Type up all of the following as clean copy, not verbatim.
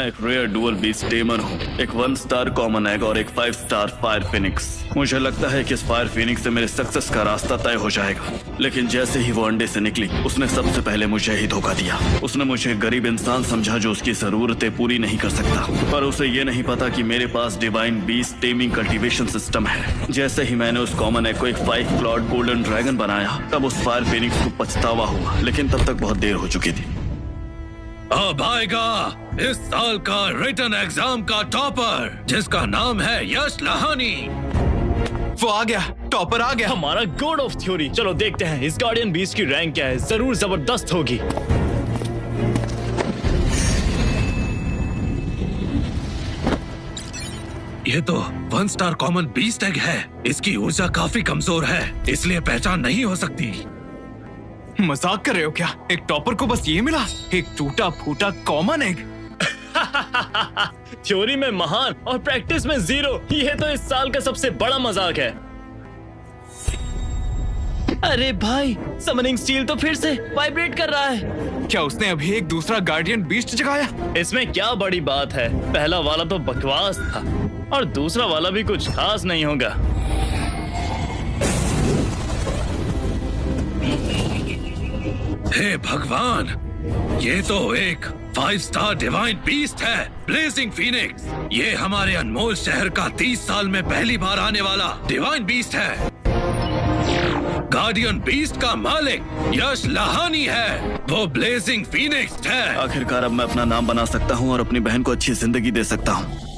एक rare dual beast tamer हूँ, एक 1 स्टार कॉमन एग और एक 5 स्टार फायर फिनिक्स। मुझे लगता है कि इस फायर फिनिक्स से मेरे सक्सेस का रास्ता तय हो जाएगा, लेकिन जैसे ही वो अंडे से निकली उसने सबसे पहले मुझे ही धोखा दिया। उसने मुझे गरीब इंसान समझा जो उसकी जरूरतें पूरी नहीं कर सकता, पर उसे ये नहीं पता कि मेरे पास divine beast taming cultivation system है। जैसे ही मैंने उस कॉमन एग को एक 5 क्लॉड गोल्डन ड्रैगन बनाया, तब उस फायर फिनिक्स को पछतावा हुआ, लेकिन तब तक बहुत देर हो चुकी थी। अब आएगा इस साल का रिटन एग्जाम का टॉपर, जिसका नाम है यश लहानी। वो आ गया, टॉपर आ गया। हमारा गॉड ऑफ थ्योरी। चलो देखते हैं इस गार्डियन बीस्ट की रैंक क्या है। जरूर जबरदस्त होगी। ये तो 1 स्टार कॉमन बीस्ट एग है। इसकी ऊर्जा काफी कमजोर है, इसलिए पहचान नहीं हो सकती। मजाक कर रहे हो क्या? एक टॉपर को बस ये मिला, एक टूटा फूटा कॉमन एग। थ्योरी में महान और प्रैक्टिस में 0। ये तो इस साल का सबसे बड़ा मजाक है। अरे भाई, समनिंग स्टील तो फिर से वाइब्रेट कर रहा है। क्या उसने अभी एक दूसरा गार्डियन बीस्ट जगाया? इसमें क्या बड़ी बात है? पहला वाला तो बकवास था और दूसरा वाला भी कुछ खास नहीं होगा। हे भगवान, ये तो एक 5 स्टार डिवाइन बीस्ट है, ब्लेजिंग फीनिक्स। ये हमारे अनमोल शहर का 30 साल में पहली बार आने वाला डिवाइन बीस्ट है। गार्डियन बीस्ट का मालिक यश लहानी है, वो ब्लेजिंग फीनिक्स है। आखिरकार अब मैं अपना नाम बना सकता हूँ और अपनी बहन को अच्छी जिंदगी दे सकता हूँ।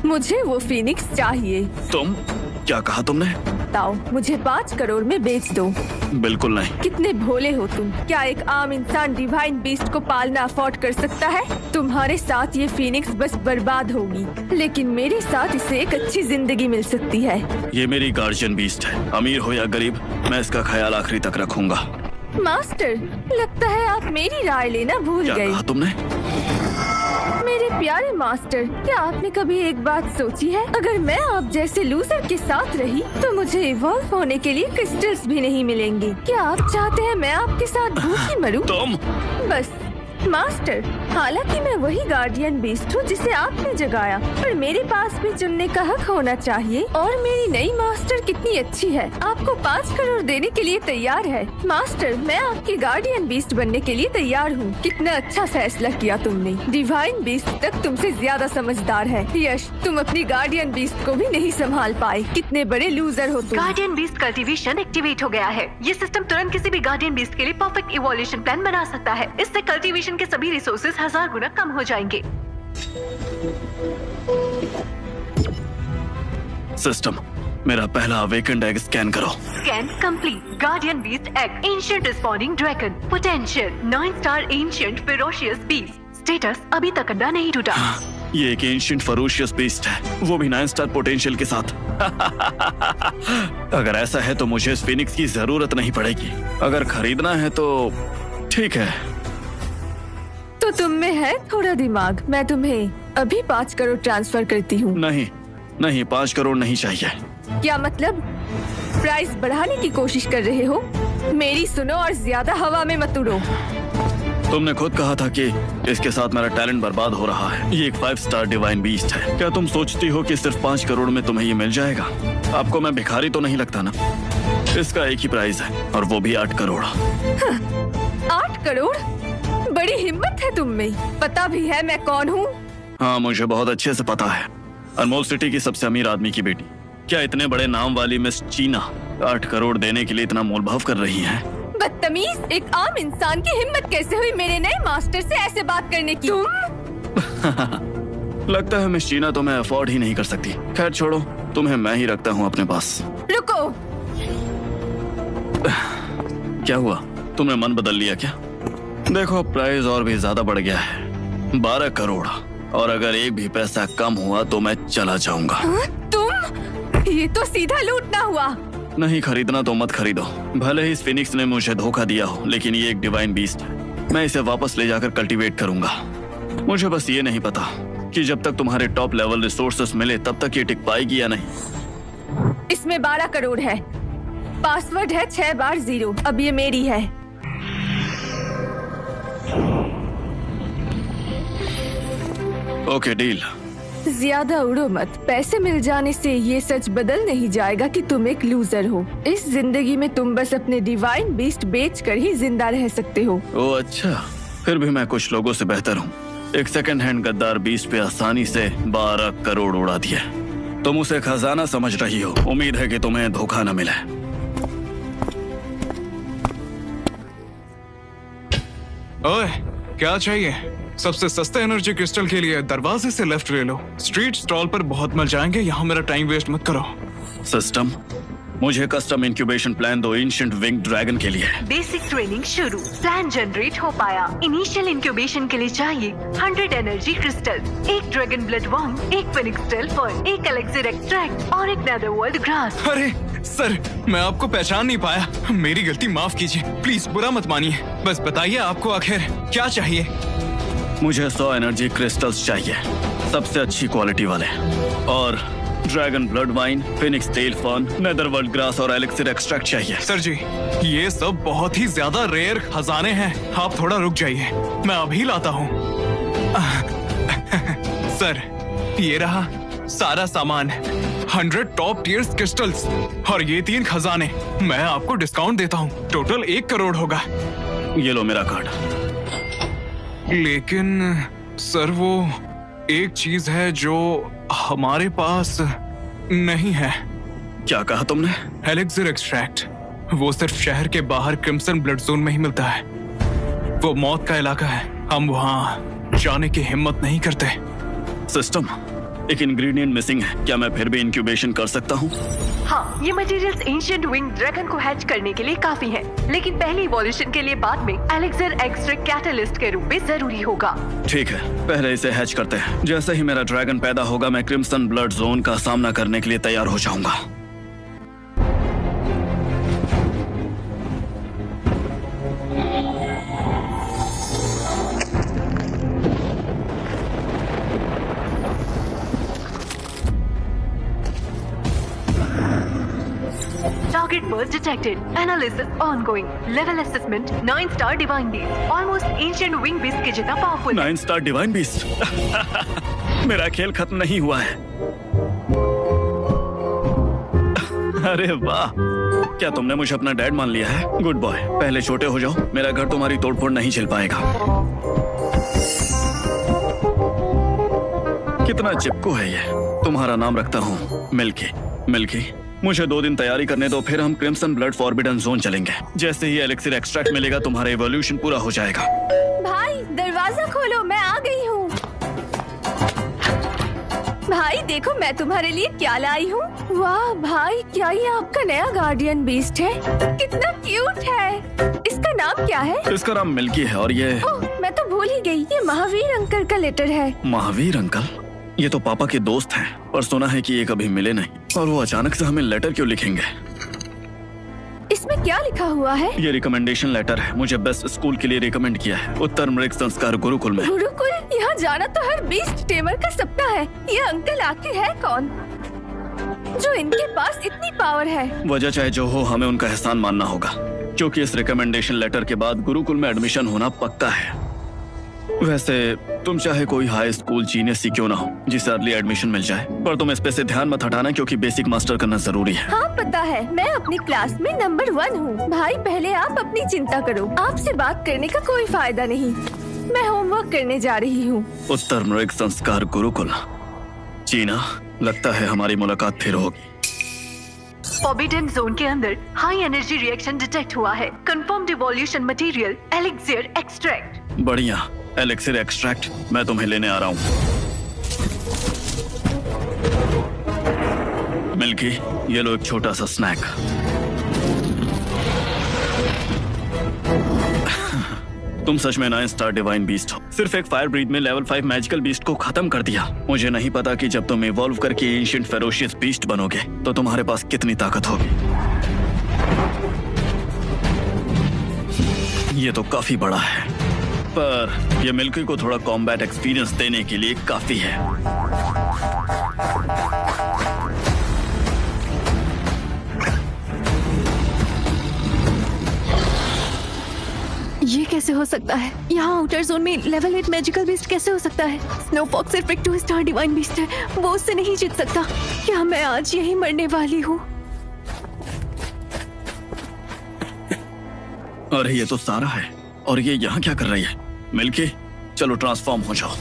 मुझे वो फिनिक्स चाहिए। तुम क्या कहा तुमने? बताओ, मुझे 5 करोड़ में बेच दो। बिल्कुल नहीं। कितने भोले हो तुम। क्या एक आम इंसान डिवाइन बीस्ट को पालना अफोर्ड कर सकता है? तुम्हारे साथ ये फिनिक्स बस बर्बाद होगी, लेकिन मेरे साथ इसे एक अच्छी जिंदगी मिल सकती है। ये मेरी गार्जियन बीस्ट है, अमीर हो या गरीब, मैं इसका ख्याल आखिरी तक रखूंगा। मास्टर, लगता है आप मेरी राय लेना भूल क्या गए। कहा तुमने? मेरे प्यारे मास्टर, क्या आपने कभी एक बात सोची है? अगर मैं आप जैसे लूजर के साथ रही तो मुझे इवॉल्व होने के लिए क्रिस्टल्स भी नहीं मिलेंगे। क्या आप चाहते हैं मैं आपके साथ भूखी मरूं? तुम बस मास्टर, हालांकि मैं वही गार्डियन बीस्ट हूँ जिसे आपने जगाया, पर मेरे पास भी चुनने का हक होना चाहिए। और मेरी नई मास्टर कितनी अच्छी है, आपको 5 करोड़ देने के लिए तैयार है। मास्टर, मैं आपकी गार्डियन बीस्ट बनने के लिए तैयार हूँ। कितना अच्छा फैसला किया तुमने। डिवाइन बीस्ट तक तुमसे ज्यादा समझदार है। यश, तुम अपनी गार्डियन बीस्ट को भी नहीं संभाल पाए। कितने बड़े लूजर हो तुम। गार्डियन बीस्ट कल्टीवेशन एक्टिवेट हो गया है। ये सिस्टम तुरंत किसी भी गार्डियन बीस्ट के लिए परफेक्ट इवोल्यूशन प्लान बना सकता है। इससे कल्टीवेशन के सभी रिसोर्सेज 1000 गुना कम हो जाएंगे। सिस्टम, मेरा पहला अवेकेंड एग स्कैन करो। Scan complete. Guardian beast egg, ancient responding dragon, potential 9 star ancient ferocious beast. Status अभी तक अंडा नहीं टूटा। ये एक एंशिएंट फरोशियस बीस्ट है, वो भी 9 स्टार पोटेंशियल के साथ। अगर ऐसा है तो मुझे इस फिनिक्स की जरूरत नहीं पड़ेगी। अगर खरीदना है तो ठीक है। तो तुम में है थोड़ा दिमाग। मैं तुम्हें अभी 5 करोड़ ट्रांसफर करती हूँ। नहीं, 5 करोड़ नहीं चाहिए। क्या मतलब? प्राइस बढ़ाने की कोशिश कर रहे हो? मेरी सुनो और ज्यादा हवा में मत उड़ो। तुमने खुद कहा था कि इसके साथ मेरा टैलेंट बर्बाद हो रहा है। ये एक 5 स्टार डिवाइन बीस्ट है। क्या तुम सोचती हो कि सिर्फ 5 करोड़ में तुम्हें ये मिल जाएगा? आपको मैं भिखारी तो नहीं लगता ना? इसका एक ही प्राइस है और वो भी 8 करोड़। 8 करोड़? बड़ी हिम्मत है तुम में। पता भी है मैं कौन हूँ? हाँ, मुझे बहुत अच्छे से पता है। अनमोल सिटी की सबसे अमीर आदमी की बेटी। क्या इतने बड़े नाम वाली मिस चीना 8 करोड़ देने के लिए इतना मोलभाव कर रही है? बदतमीज, एक आम इंसान की हिम्मत कैसे हुई मेरे नए मास्टर से ऐसे बात करने की? तुम लगता है मिस चीना तुम्हें अफोर्ड ही नहीं कर सकती। खैर छोड़ो, तुम्हें मैं ही रखता हूँ अपने पास। रुको। क्या हुआ, तुमने मन बदल लिया क्या? देखो, प्राइस और भी ज्यादा बढ़ गया है, 12 करोड़। और अगर एक भी पैसा कम हुआ तो मैं चला जाऊंगा। तुम? ये तो सीधा लूटना हुआ। नहीं खरीदना तो मत खरीदो। भले ही इस फिनिक्स ने मुझे धोखा दिया हो, लेकिन ये एक डिवाइन बीस्ट है। मैं इसे वापस ले जाकर कल्टीवेट करूंगा। मुझे बस ये नहीं पता कि जब तक तुम्हारे टॉप लेवल रिसोर्सेस मिले तब तक ये टिक पाएगी या नहीं। इसमें 12 करोड़ है। पासवर्ड है 6 बार 0। अब ये मेरी है। Okay deal. ज्यादा उड़ो मत। पैसे मिल जाने से ये सच बदल नहीं जाएगा कि तुम एक लूजर हो। इस जिंदगी में तुम बस अपने डिवाइन बीस्ट बेच कर ही जिंदा रह सकते हो। ओ अच्छा, फिर भी मैं कुछ लोगों से बेहतर हूँ। एक सेकंड हैंड गद्दार बीस्ट पे आसानी से 12 करोड़ उड़ा दिया। तुम उसे खजाना समझ रही हो। उम्मीद है कि तुम्हें धोखा न मिले। ओए, क्या चाहिए? सबसे सस्ते एनर्जी क्रिस्टल के लिए दरवाजे से लेफ्ट ले लो। स्ट्रीट स्टॉल पर बहुत मिल जाएंगे। यहाँ मेरा टाइम वेस्ट मत करो। सिस्टम, मुझे कस्टम इंक्यूबेशन प्लान दो एंशिएंट विंग ड्रैगन के लिए। बेसिक ट्रेनिंग शुरू। प्लान जनरेट हो पाया। इनिशियल इंक्यूबेशन के लिए चाहिए 100 energy crystal, 1 dragon blood worm, 1 phoenix tail fern, 1 elixir extract और 1 नेदरवर्ल्ड ग्रास। अरे सर, मैं आपको पहचान नहीं पाया। मेरी गलती, माफ कीजिए। प्लीज बुरा मत मानिए। बस बताइए आपको आखिर क्या चाहिए? मुझे 100 एनर्जी क्रिस्टल्स चाहिए, सबसे अच्छी क्वालिटी वाले, और dragon blood wine, phoenix tail fern, netherworld grass और एलेक्सिर एक्सट्रैक्ट चाहिए। सर जी, ये सब बहुत ही ज्यादा रेयर खजाने हैं। आप थोड़ा रुक जाइए, मैं अभी लाता हूँ। सर, ये रहा सारा सामान। 100 टॉप टियर्स क्रिस्टल्स और ये 3 खजाने। मैं आपको डिस्काउंट देता हूँ। टोटल 1 करोड़ होगा। ये लो मेरा कार्ड। लेकिन सर, वो एक चीज है जो हमारे पास नहीं है। क्या कहा तुमने? एलेक्सिर एक्सट्रैक्ट। वो सिर्फ शहर के बाहर क्रिम्सन ब्लड जोन में ही मिलता है। वो मौत का इलाका है। हम वहाँ जाने की हिम्मत नहीं करते। सिस्टम, एक इंग्रेडिएंट मिसिंग है। क्या मैं फिर भी इंक्यूबेशन कर सकता हूँ? हाँ, ये मटेरियल्स एंशिएंट विंग ड्रैगन को हैच करने के लिए काफी हैं, लेकिन पहले इवोल्यूशन के लिए बाद में एलेक्सिर एक्सट्रैक्ट कैटलिस्ट के रूप में जरूरी होगा। ठीक है, पहले इसे हैच करते हैं। जैसे ही मेरा ड्रैगन पैदा होगा, मैं क्रिम्सन ब्लड जोन का सामना करने के लिए तैयार हो जाऊंगा। Target birth detected. Analysis ongoing. Level assessment 9 star divine beast. Almost ancient wing beast के जितना powerful. 9 star divine beast. मेरा खेल खत्म नहीं हुआ है। अरे वाह, क्या तुमने मुझे अपना डैड मान लिया है? Good boy. पहले छोटे हो जाओ, मेरा घर तुम्हारी तोड़फोड़ नहीं झेल पाएगा। कितना चिपकू है ये। तुम्हारा नाम रखता हूँ मिल्की। मिल्की, मुझे 2 दिन तैयारी करने दो, फिर हम क्रिम्सन ब्लड फॉरबिडन जोन चलेंगे। जैसे ही एलेक्सिर एक्सट्रैक्ट मिलेगा, तुम्हारा इवोल्यूशन पूरा हो जाएगा। भाई, दरवाजा खोलो, मैं आ गई हूँ। भाई देखो, मैं तुम्हारे लिए क्या लाई हूँ। वाह भाई, क्या ये आपका नया गार्डियन बीस्ट है? कितना क्यूट है। इसका नाम क्या है? इसका नाम मिल्की है। और ये ओह, मैं तो भूल ही गई। ये महावीर अंकल का लेटर है। महावीर अंकल? ये तो पापा के दोस्त हैं, पर सुना है कि ये कभी मिले नहीं, और वो अचानक से हमें लेटर क्यों लिखेंगे? इसमें क्या लिखा हुआ है? ये रिकमेंडेशन लेटर है। मुझे बेस्ट स्कूल के लिए रिकमेंड किया है, उत्तर मृग संस्कार गुरुकुल में। गुरुकुल? यहाँ जाना तो हर बीस्ट टेमर का सपना है। ये अंकल आखिर है कौन जो इनके पास इतनी पावर है? वजह चाहे जो हो, हमें उनका एहसान मानना होगा, क्योंकि इस रिकमेंडेशन लेटर के बाद गुरुकुल में एडमिशन होना पक्का है। वैसे तुम चाहे कोई हाई स्कूल जीनियस ही क्यों ना हो जिसे अर्ली एडमिशन मिल जाए, पर तुम इस पे से ध्यान मत हटाना, क्योंकि बेसिक मास्टर करना जरूरी है। हाँ पता है, मैं अपनी क्लास में नंबर 1 हूँ। भाई पहले आप अपनी चिंता करो, आपसे बात करने का कोई फायदा नहीं। मैं होमवर्क करने जा रही हूँ। उत्तर मृग संस्कार गुरुकुल। चीना, लगता है हमारी मुलाकात फिर होगी। फॉरबिडन जोन के अंदर हाई एनर्जी रिएक्शन डिटेक्ट हुआ है। Confirmed evolution material elixir extract. बढ़िया, एलेक्सिर एक्सट्रैक्ट मैं तुम्हें लेने आ रहा हूँ। मिल्की, ये लो एक छोटा सा स्नैक। तुम सच में 9 स्टार डिवाइन बीस्ट हो। सिर्फ एक फायर ब्रीथ में लेवल 5 मैजिकल बीस्ट को खत्म कर दिया। मुझे नहीं पता कि जब तुम इवॉल्व करके एंशिएंट फेरोशियस बीस्ट बनोगे तो तुम्हारे पास कितनी ताकत होगी। ये तो काफी बड़ा है, पर ये मिल्की को थोड़ा कॉम्बैट एक्सपीरियंस देने के लिए काफी है। ये कैसे हो सकता है? यहाँ आउटर जोन में लेवल 8 मैजिकल बीस्ट कैसे हो सकता है? स्नो फॉक्स सिर्फ एक 2 स्टार डिवाइन बीस्ट है, वो उससे नहीं जीत सकता। क्या मैं आज यही मरने वाली हूँ? अरे ये तो सारा है, और ये यहाँ क्या कर रही है? मिल्की, चलो ट्रांसफॉर्म हो जाओ।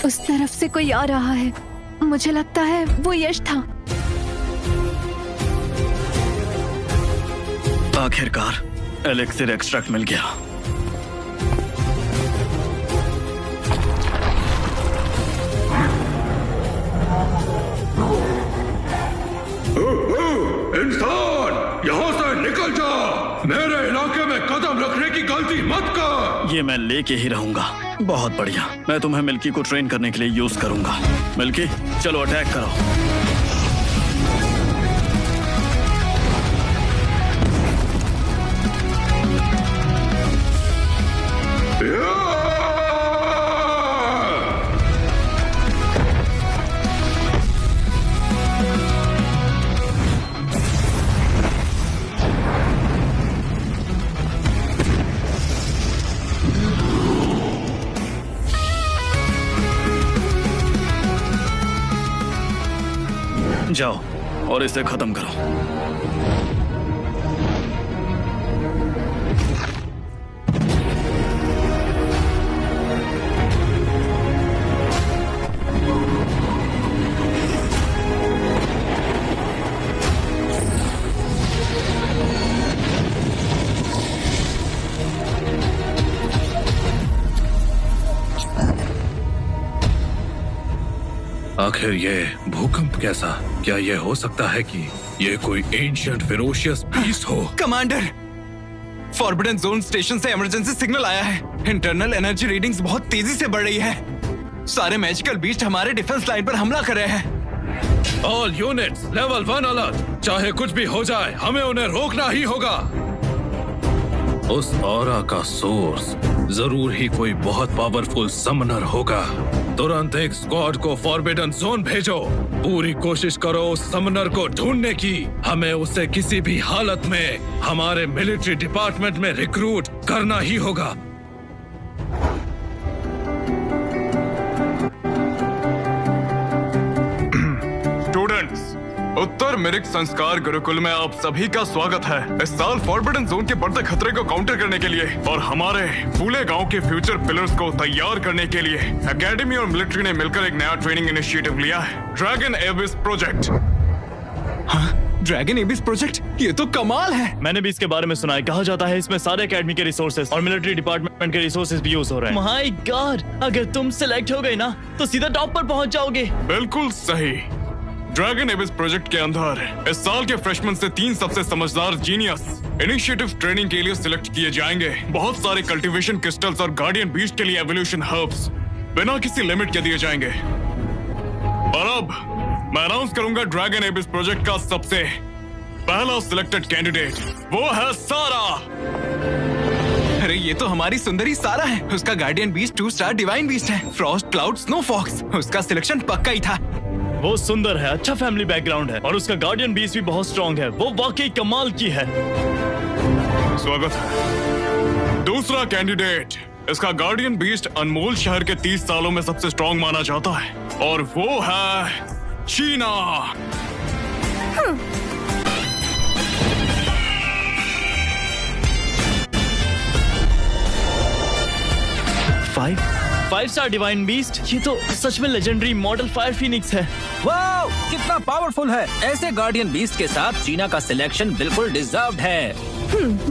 उस तरफ से कोई आ रहा है। मुझे लगता है वो यश था। आखिरकार एलेक्सिर एक्सट्रैक्ट मिल गया। इंसान, यहाँ से निकल जा। मेरे इलाके में कदम रखने की गलती मत कर। ये मैं लेके ही रहूंगा। बहुत बढ़िया, मैं तुम्हें मिल्की को ट्रेन करने के लिए यूज करूंगा। मिल्की, चलो अटैक करो। जाओ और इसे खत्म करो। आखिर ये भूकंप कैसा? क्या ये हो सकता है कि ये कोई एंशिएंट फेरोशियस बीस्ट हो? कमांडर, फॉरबिडन जोन स्टेशन से इमरजेंसी सिग्नल आया है। इंटरनल एनर्जी रीडिंग्स बहुत तेजी से बढ़ रही है। सारे मैजिकल बीस्ट हमारे डिफेंस लाइन पर हमला कर रहे हैं। All units level 1 alert. चाहे कुछ भी हो जाए, हमें उन्हें रोकना ही होगा। उस ऑरा का सोर्स जरूर ही कोई बहुत पावरफुल समनर होगा। तुरंत एक स्क्वाड को फॉरबिडन जोन भेजो। पूरी कोशिश करो उस समनर को ढूंढने की। हमें उसे किसी भी हालत में हमारे मिलिट्री डिपार्टमेंट में रिक्रूट करना ही होगा। स्टूडेंट्स, उत्तर मिरिक संस्कार गुरुकुल में आप सभी का स्वागत है। इस साल फॉरबिडन जोन के बढ़ते खतरे को काउंटर करने के लिए और हमारे फूले गांव के फ्यूचर पिलर्स को तैयार करने के लिए एकेडमी और मिलिट्री ने मिलकर एक नया ट्रेनिंग इनिशिएटिव लिया है, ड्रैगन एबिस प्रोजेक्ट। हाँ, ड्रैगन एबिस प्रोजेक्ट, ये तो कमाल है। मैंने भी इसके बारे में सुना है। कहा जाता है इसमें सारे एकेडमी के रिसोर्सेज और मिलिट्री डिपार्टमेंट के रिसोर्सेज भी यूज हो रहे हैं। माय गॉड, अगर तुम सिलेक्ट हो गए ना तो सीधा टॉप पर पहुंच जाओगे। बिल्कुल सही। ड्रैगन एबिस प्रोजेक्ट के अंदर इस साल के फ्रेशमैन से 3 सबसे समझदार जीनियस इनिशिएटिव ट्रेनिंग के लिए सिलेक्ट किए जाएंगे। बहुत सारे कल्टीवेशन क्रिस्टल्स और गार्डियन बीस्ट के लिए एवोल्यूशन हर्ब्स बिना किसी लिमिट के दिए जाएंगे। और अब मैं अनाउंस करूंगा ड्रैगन एबिस प्रोजेक्ट का सबसे पहला सिलेक्टेड कैंडिडेट। वो है सारा। अरे ये तो हमारी सुंदरी सारा है। उसका guardian beast 2 star divine beast है। फ्रॉस्ट क्लाउड स्नो फॉक्स, उसका सिलेक्शन पक्का ही था। वो सुंदर है, अच्छा फैमिली बैकग्राउंड है और उसका गार्डियन बीस्ट भी बहुत स्ट्रॉन्ग है। वो वाकई कमाल की है। स्वागत है। दूसरा कैंडिडेट, इसका गार्डियन बीस्ट अनमोल शहर के 30 सालों में सबसे स्ट्रॉन्ग माना जाता है और वो है चीना। 5 स्टार डिवाइन बीस्ट, ये तो सच में लेजेंडरी मॉडल फायर फिनिक्स है। वाओ, कितना पावरफुल है। ऐसे गार्डियन बीस्ट के साथ चीना का सिलेक्शन बिल्कुल डिजर्व्ड है।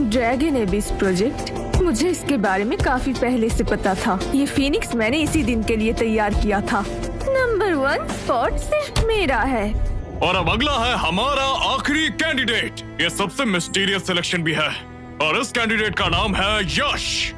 ड्रैगन एबिस प्रोजेक्ट, मुझे इसके बारे में काफी पहले से पता था। ये फिनिक्स मैंने इसी दिन के लिए तैयार किया था। नंबर 1 स्पॉट सिर्फ मेरा है। और अब अगला है हमारा आखिरी कैंडिडेट। ये सबसे मिस्टीरियस सिलेक्शन भी है और इस कैंडिडेट का नाम है यश।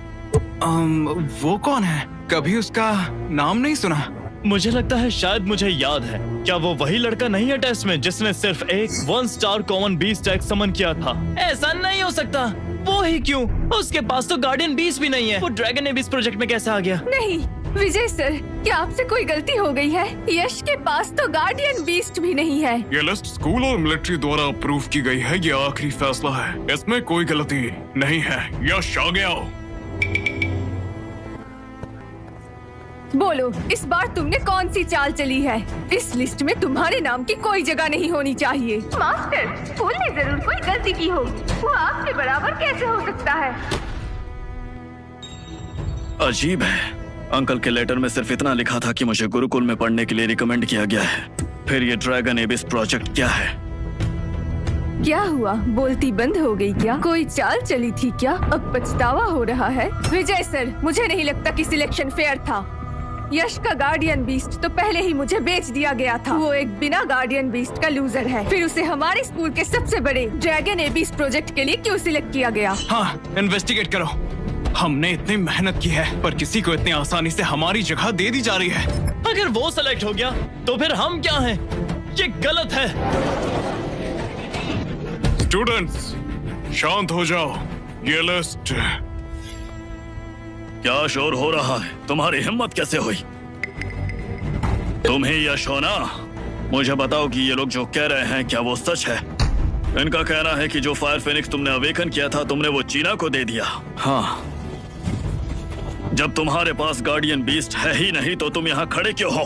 वो कौन है? कभी उसका नाम नहीं सुना। मुझे लगता है शायद मुझे याद है। क्या वो वही लड़का नहीं है टेस्ट में जिसने सिर्फ एक 1 स्टार कॉमन बीस्ट टैग समन किया था? ऐसा नहीं हो सकता। वो ही क्यों? उसके पास तो गार्डियन बीस्ट भी नहीं है। वो ड्रैगन एबिस प्रोजेक्ट में कैसे आ गया? नहीं विजय सर, क्या आपसे कोई गलती हो गई है? यश के पास तो गार्डियन बीस्ट भी नहीं है। ये लिस्ट स्कूल और मिलिट्री द्वारा अप्रूव की गई है। ये आखिरी फैसला है, इसमें कोई गलती नहीं है। यश आ गया। बोलो, इस बार तुमने कौन सी चाल चली है? इस लिस्ट में तुम्हारे नाम की कोई जगह नहीं होनी चाहिए। मास्टर, स्कूल ने जरूर कोई गलती की हो। वो आपके बराबर कैसे हो सकता है? अजीब है। अंकल के लेटर में सिर्फ इतना लिखा था कि मुझे गुरुकुल में पढ़ने के लिए रिकमेंड किया गया है। फिर ये ड्रैगन एबिस प्रोजेक्ट क्या है? क्या हुआ? बोलती बंद हो गई क्या? कोई चाल चली थी क्या? अब पछतावा हो रहा है? विजय सर, मुझे नहीं लगता कि सिलेक्शन फेयर था। यश का गार्डियन बीस्ट तो पहले ही मुझे बेच दिया गया था। वो एक बिना गार्डियन बीस्ट का लूजर है। फिर उसे हमारे स्कूल के सबसे बड़े ड्रैगन एबिस प्रोजेक्ट के लिए क्यों सिलेक्ट किया गया? हाँ, इन्वेस्टिगेट करो। हमने इतनी मेहनत की है पर किसी को इतनी आसानी से हमारी जगह दे दी जा रही है। अगर वो सेलेक्ट हो गया तो फिर हम क्या हैं? ये गलत है। स्टूडेंट्स, शांत हो जाओ। ये लिस्ट। क्या शोर हो रहा है? तुम्हारी हिम्मत कैसे हुई? तुम ही यश हो ना? मुझे बताओ कि ये लोग जो कह रहे हैं क्या वो सच है? इनका कहना है कि जो फायर फिनिक्स तुमने अवेकन किया था तुमने वो चीना को दे दिया। हाँ, जब तुम्हारे पास गार्डियन बीस्ट है ही नहीं तो तुम यहाँ खड़े क्यों हो?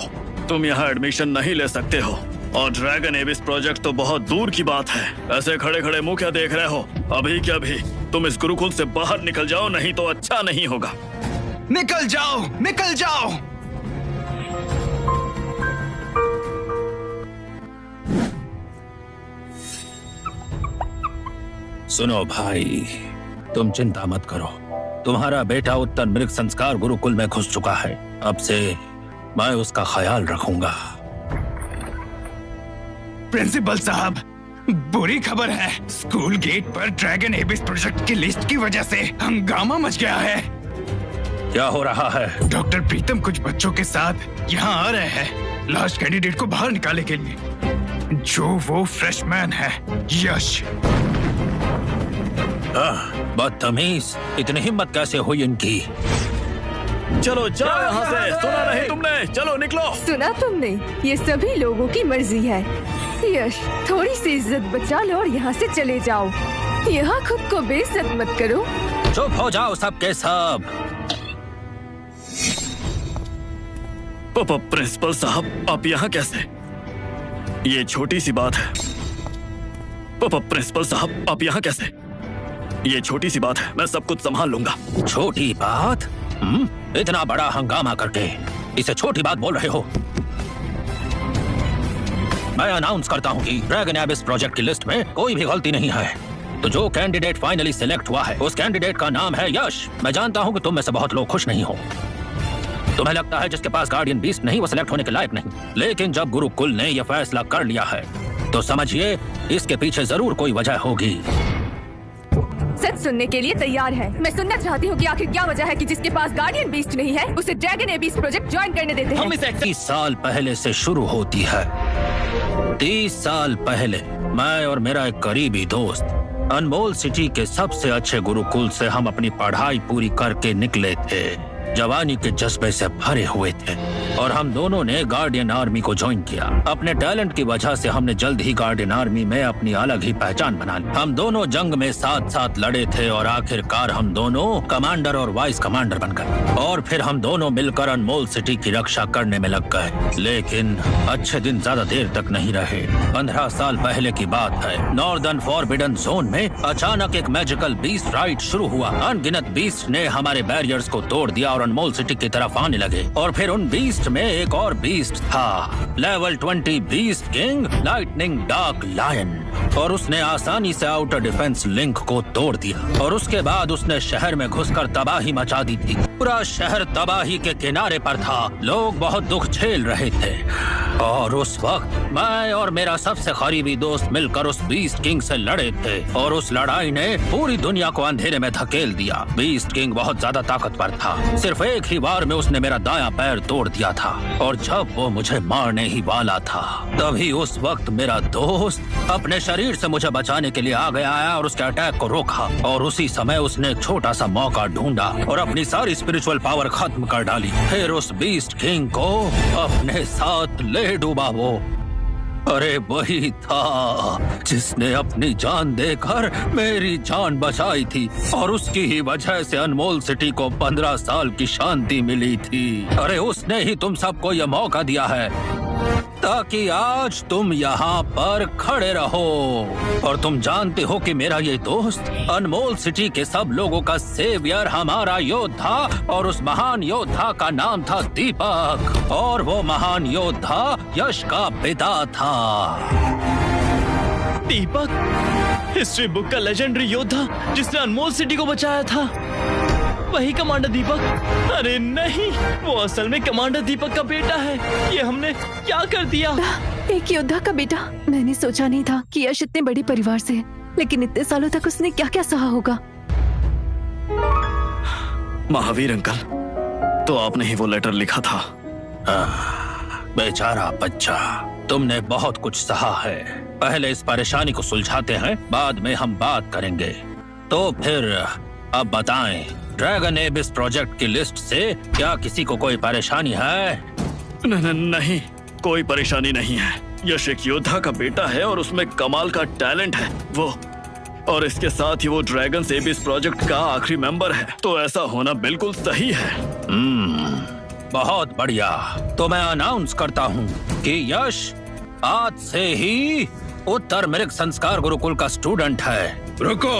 तुम यहाँ एडमिशन नहीं ले सकते हो। और ड्रैगन एबिस प्रोजेक्ट तो बहुत दूर की बात है। ऐसे खड़े खड़े मुंह क्या देख रहे हो? अभी क्या अभी तुम इस गुरुकुल से बाहर निकल जाओ, नहीं तो अच्छा नहीं होगा। निकल जाओ, निकल जाओ। सुनो भाई, तुम चिंता मत करो। तुम्हारा बेटा उत्तर मृग संस्कार गुरुकुल में घुस चुका है। अब से मैं उसका ख्याल रखूंगा। प्रिंसिपल साहब, बुरी खबर है। स्कूल गेट पर ड्रैगन एबिस प्रोजेक्ट की लिस्ट की वजह से हंगामा मच गया है। क्या हो रहा है? डॉक्टर प्रीतम कुछ बच्चों के साथ यहाँ आ रहे हैं लास्ट कैंडिडेट को बाहर निकालने के लिए, जो वो फ्रेशमैन है, यश। बदतमीज, इतनी हिम्मत कैसे हुई इनकी? चलो जाओ यहाँ से। सुना नहीं तुमने? चलो निकलो। सुना तुमने? ये सभी लोगों की मर्जी है। यश, थोड़ी सी इज्जत बचा लो और यहाँ से चले जाओ। यहाँ खुद को बेइज्जत मत करो। चुप हो जाओ सब के सब। पापा, प्रिंसिपल साहब आप यहाँ कैसे? ये छोटी सी बात है। पापा, प्रिंसिपल साहब आप यहाँ कैसे? ये छोटी सी बात है, मैं सब कुछ संभाल लूंगा। छोटी बात? इतना बड़ा हंगामा करके इसे छोटी बात बोल रहे हो? मैं अनाउंस करता हूँ कि ड्रैगन एबिस प्रोजेक्ट की लिस्ट में कोई भी गलती नहीं है। तो जो कैंडिडेट फाइनली सिलेक्ट हुआ है उस कैंडिडेट का नाम है यश। मैं जानता हूँ कि तुम में से बहुत लोग खुश नहीं हो। तुम्हें लगता है जिसके पास गार्डियन बीस्ट नहीं वो सिलेक्ट होने के लायक नहीं। लेकिन जब गुरुकुल ने यह फैसला कर लिया है तो समझिए इसके पीछे जरूर कोई वजह होगी। सच सुनने के लिए तैयार है। मैं सुनना चाहती हूँ कि आखिर क्या वजह है कि जिसके पास गार्डियन बीस्ट नहीं है उसे ड्रैगन एबिस प्रोजेक्ट ज्वाइन करने देते हैं। हम इसे 30 साल पहले से शुरू होती है। 30 साल पहले मैं और मेरा एक करीबी दोस्त अनमोल सिटी के सबसे अच्छे गुरुकुल से हम अपनी पढ़ाई पूरी करके निकले थे। जवानी के जज्बे से भरे हुए थे और हम दोनों ने गार्डियन आर्मी को ज्वाइन किया। अपने टैलेंट की वजह से हमने जल्द ही गार्डियन आर्मी में अपनी अलग ही पहचान बना ली। हम दोनों जंग में साथ साथ लड़े थे और आखिरकार हम दोनों कमांडर और वाइस कमांडर बन गए। और फिर हम दोनों मिलकर अनमोल सिटी की रक्षा करने में लग गए। लेकिन अच्छे दिन ज्यादा देर तक नहीं रहे। 15 साल पहले की बात है। नॉर्दर्न फॉरबिडन जोन में अचानक एक मैजिकल बीस्ट राइड शुरू हुआ। अनगिनत बीस्ट ने हमारे बैरियर्स को तोड़ दिया और अनमोल सिटी की तरफ आने लगे। और फिर उन बीस्ट में एक और बीस्ट था, level 20 beast king lightning dark lion. और उसने आसानी से आउटर डिफेंस लिंक को तोड़ दिया और उसके बाद उसने शहर में घुसकर तबाही मचा दी थी। पूरा शहर तबाही के किनारे पर था, लोग बहुत दुख झेल रहे थे और उस वक्त मैं और मेरा सबसे करीबी दोस्त मिलकर उस बीस्ट किंग से लड़े थे और उस लड़ाई ने पूरी दुनिया को अंधेरे में धकेल दिया। बीस्ट किंग बहुत ज्यादा ताकतवर था, सिर्फ एक ही बार में उसने मेरा दायां पैर तोड़ दिया था और जब वो मुझे मारने ही वाला था तभी उस वक्त मेरा दोस्त अपने शरीर से मुझे बचाने के लिए आगे आया और उसके अटैक को रोका और उसी समय उसने एक छोटा सा मौका ढूंढा और अपनी सारी स्पिरिचुअल पावर खत्म कर डाली। फिर उस बीस्ट किंग को अपने साथ ले डूबा वो। अरे वही था जिसने अपनी जान देकर मेरी जान बचाई थी और उसकी ही वजह से अनमोल सिटी को 15 साल की शांति मिली थी। अरे उसने ही तुम सबको यह मौका दिया है ताकि आज तुम यहाँ पर खड़े रहो और तुम जानते हो कि मेरा ये दोस्त अनमोल सिटी के सब लोगों का सेवियर, हमारा योद्धा, और उस महान योद्धा का नाम था दीपक और वो महान योद्धा यश का पिता था। दीपक, हिस्ट्री बुक का लेजेंडरी योद्धा जिसने अनमोल सिटी को बचाया था, वही कमांडर दीपक? अरे नहीं, वो असल में कमांडर दीपक का बेटा है। ये हमने क्या कर दिया? एक योद्धा का बेटा। मैंने सोचा नहीं था कि यश इतने बड़े परिवार से है, लेकिन इतने सालों तक उसने क्या क्या सहा होगा। महावीर अंकल, तो आपने ही वो लेटर लिखा था? बेचारा बच्चा, तुमने बहुत कुछ सहा है। पहले इस परेशानी को सुलझाते हैं, बाद में हम बात करेंगे। तो फिर अब बताएं, ड्रैगन एबिस प्रोजेक्ट की लिस्ट से क्या किसी को कोई परेशानी है? नहीं, कोई परेशानी नहीं है। यश एक योद्धा का बेटा है और उसमें कमाल का टैलेंट है वो, और इसके साथ ही वो ड्रैगन एबिस प्रोजेक्ट का आखिरी मेंबर है, तो ऐसा होना बिल्कुल सही है। बहुत बढ़िया। तो मैं अनाउंस करता हूँ कि यश आज से ही उत्तर मृग संस्कार गुरुकुल का स्टूडेंट है। रुको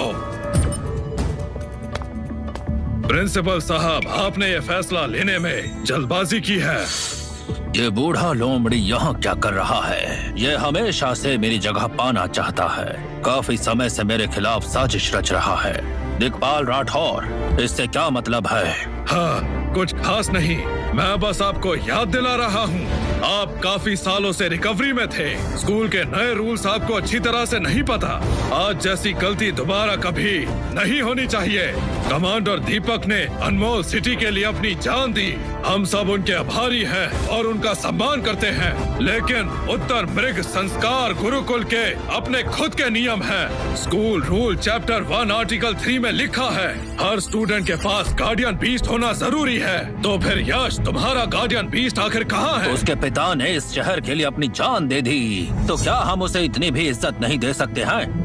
प्रिंसिपल साहब, आपने ये फैसला लेने में जल्दबाजी की है। ये बूढ़ा लोमड़ी यहाँ क्या कर रहा है? ये हमेशा से मेरी जगह पाना चाहता है, काफी समय से मेरे खिलाफ साजिश रच रहा है। दिक्पाल राठौर, इससे क्या मतलब है? हाँ, कुछ खास नहीं, मैं बस आपको याद दिला रहा हूँ। आप काफी सालों से रिकवरी में थे, स्कूल के नए रूल्स आपको अच्छी तरह से नहीं पता। आज जैसी गलती दोबारा कभी नहीं होनी चाहिए। कमांडर दीपक ने अनमोल सिटी के लिए अपनी जान दी, हम सब उनके आभारी हैं और उनका सम्मान करते हैं। लेकिन उत्तर मृग संस्कार गुरुकुल के अपने खुद के नियम हैं। स्कूल रूल चैप्टर 1 आर्टिकल 3 में लिखा है, हर स्टूडेंट के पास गार्डियन बीस्ट होना जरूरी है। तो फिर यश, तुम्हारा गार्डियन बीस्ट आखिर कहाँ है? उसके पिता ने इस शहर के लिए अपनी जान दे दी, तो क्या हम उसे इतनी भी इज्जत नहीं दे सकते हैं?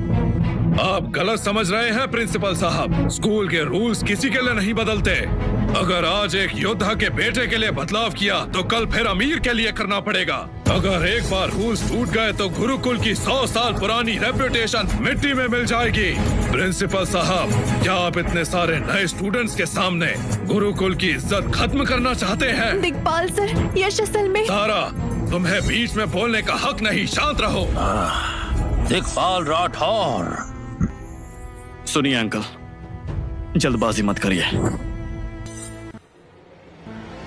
आप गलत समझ रहे हैं प्रिंसिपल साहब, स्कूल के रूल्स किसी के लिए नहीं बदलते। अगर आज एक योद्धा के बेटे के लिए बदलाव किया तो कल फिर अमीर के लिए करना पड़ेगा। अगर एक बार रूल्स टूट गए तो गुरुकुल की 100 साल पुरानी रेपुटेशन मिट्टी में मिल जाएगी। प्रिंसिपल साहब, क्या आप इतने सारे नए स्टूडेंट्स के सामने गुरुकुल की इज्जत खत्म करना चाहते हैं? दिक्पाल सर, यश असल में। तारा, तुम्हें बीच में बोलने का हक नहीं, शांत रहो। दिक्पाल राठौर, सुनिए अंकल, जल्दबाजी मत करिए।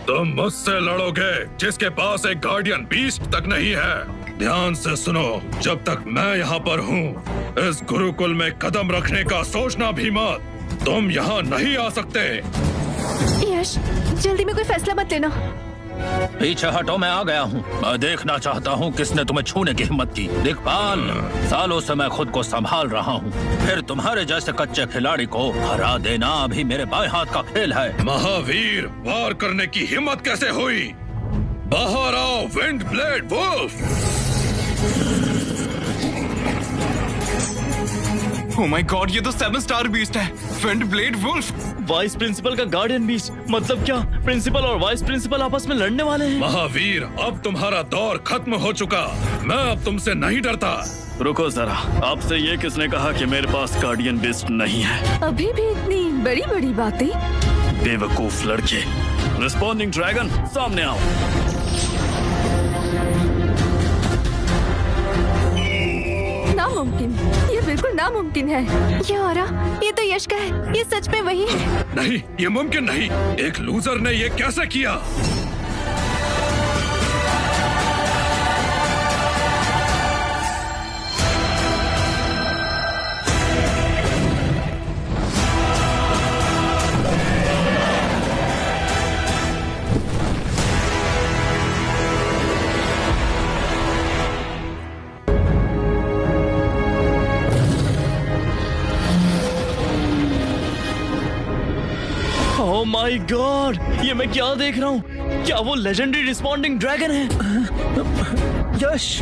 तुम मुझसे लड़ोगे जिसके पास एक गार्डियन बीस्ट तक नहीं है। ध्यान से सुनो, जब तक मैं यहाँ पर हूँ इस गुरुकुल में कदम रखने का सोचना भी मत। तुम यहाँ नहीं आ सकते। यश, जल्दी में कोई फैसला मत लेना। पीछे हटो, मैं आ गया हूँ। मैं देखना चाहता हूँ किसने तुम्हें छूने की हिम्मत की। दिक्पाल, सालों से मैं खुद को संभाल रहा हूँ, फिर तुम्हारे जैसे कच्चे खिलाड़ी को हरा देना अभी मेरे बाएं हाथ का खेल है। महावीर, वार करने की हिम्मत कैसे हुई? बाहर आओ wind blade wolf. Oh my god, ये तो 7 स्टार बीस्ट है, wind blade wolf. Vice principal का गार्डियन बीस्ट, मतलब क्या प्रिंसिपल और वाइस प्रिंसिपल आपस में लड़ने वाले हैं? महावीर, अब तुम्हारा दौर खत्म हो चुका, मैं अब तुमसे नहीं डरता। रुको जरा, आपसे ये किसने कहा कि मेरे पास गार्डियन बीस्ट नहीं है? अभी भी इतनी बड़ी बड़ी बातें? बेवकूफ लड़के। रिस्पॉन्डिंग ड्रैगन, सामने आओ। नामुमकिन। नामुमकिन है। ये ऑरा, ये तो यश का है। ये सच में वही है। नहीं, ये मुमकिन नहीं। एक लूजर ने ये कैसे किया? ओह माय गॉड, ये मैं क्या देख रहा हूँ? क्या वो लेजेंडरी रिस्पॉन्डिंग ड्रैगन है? यश,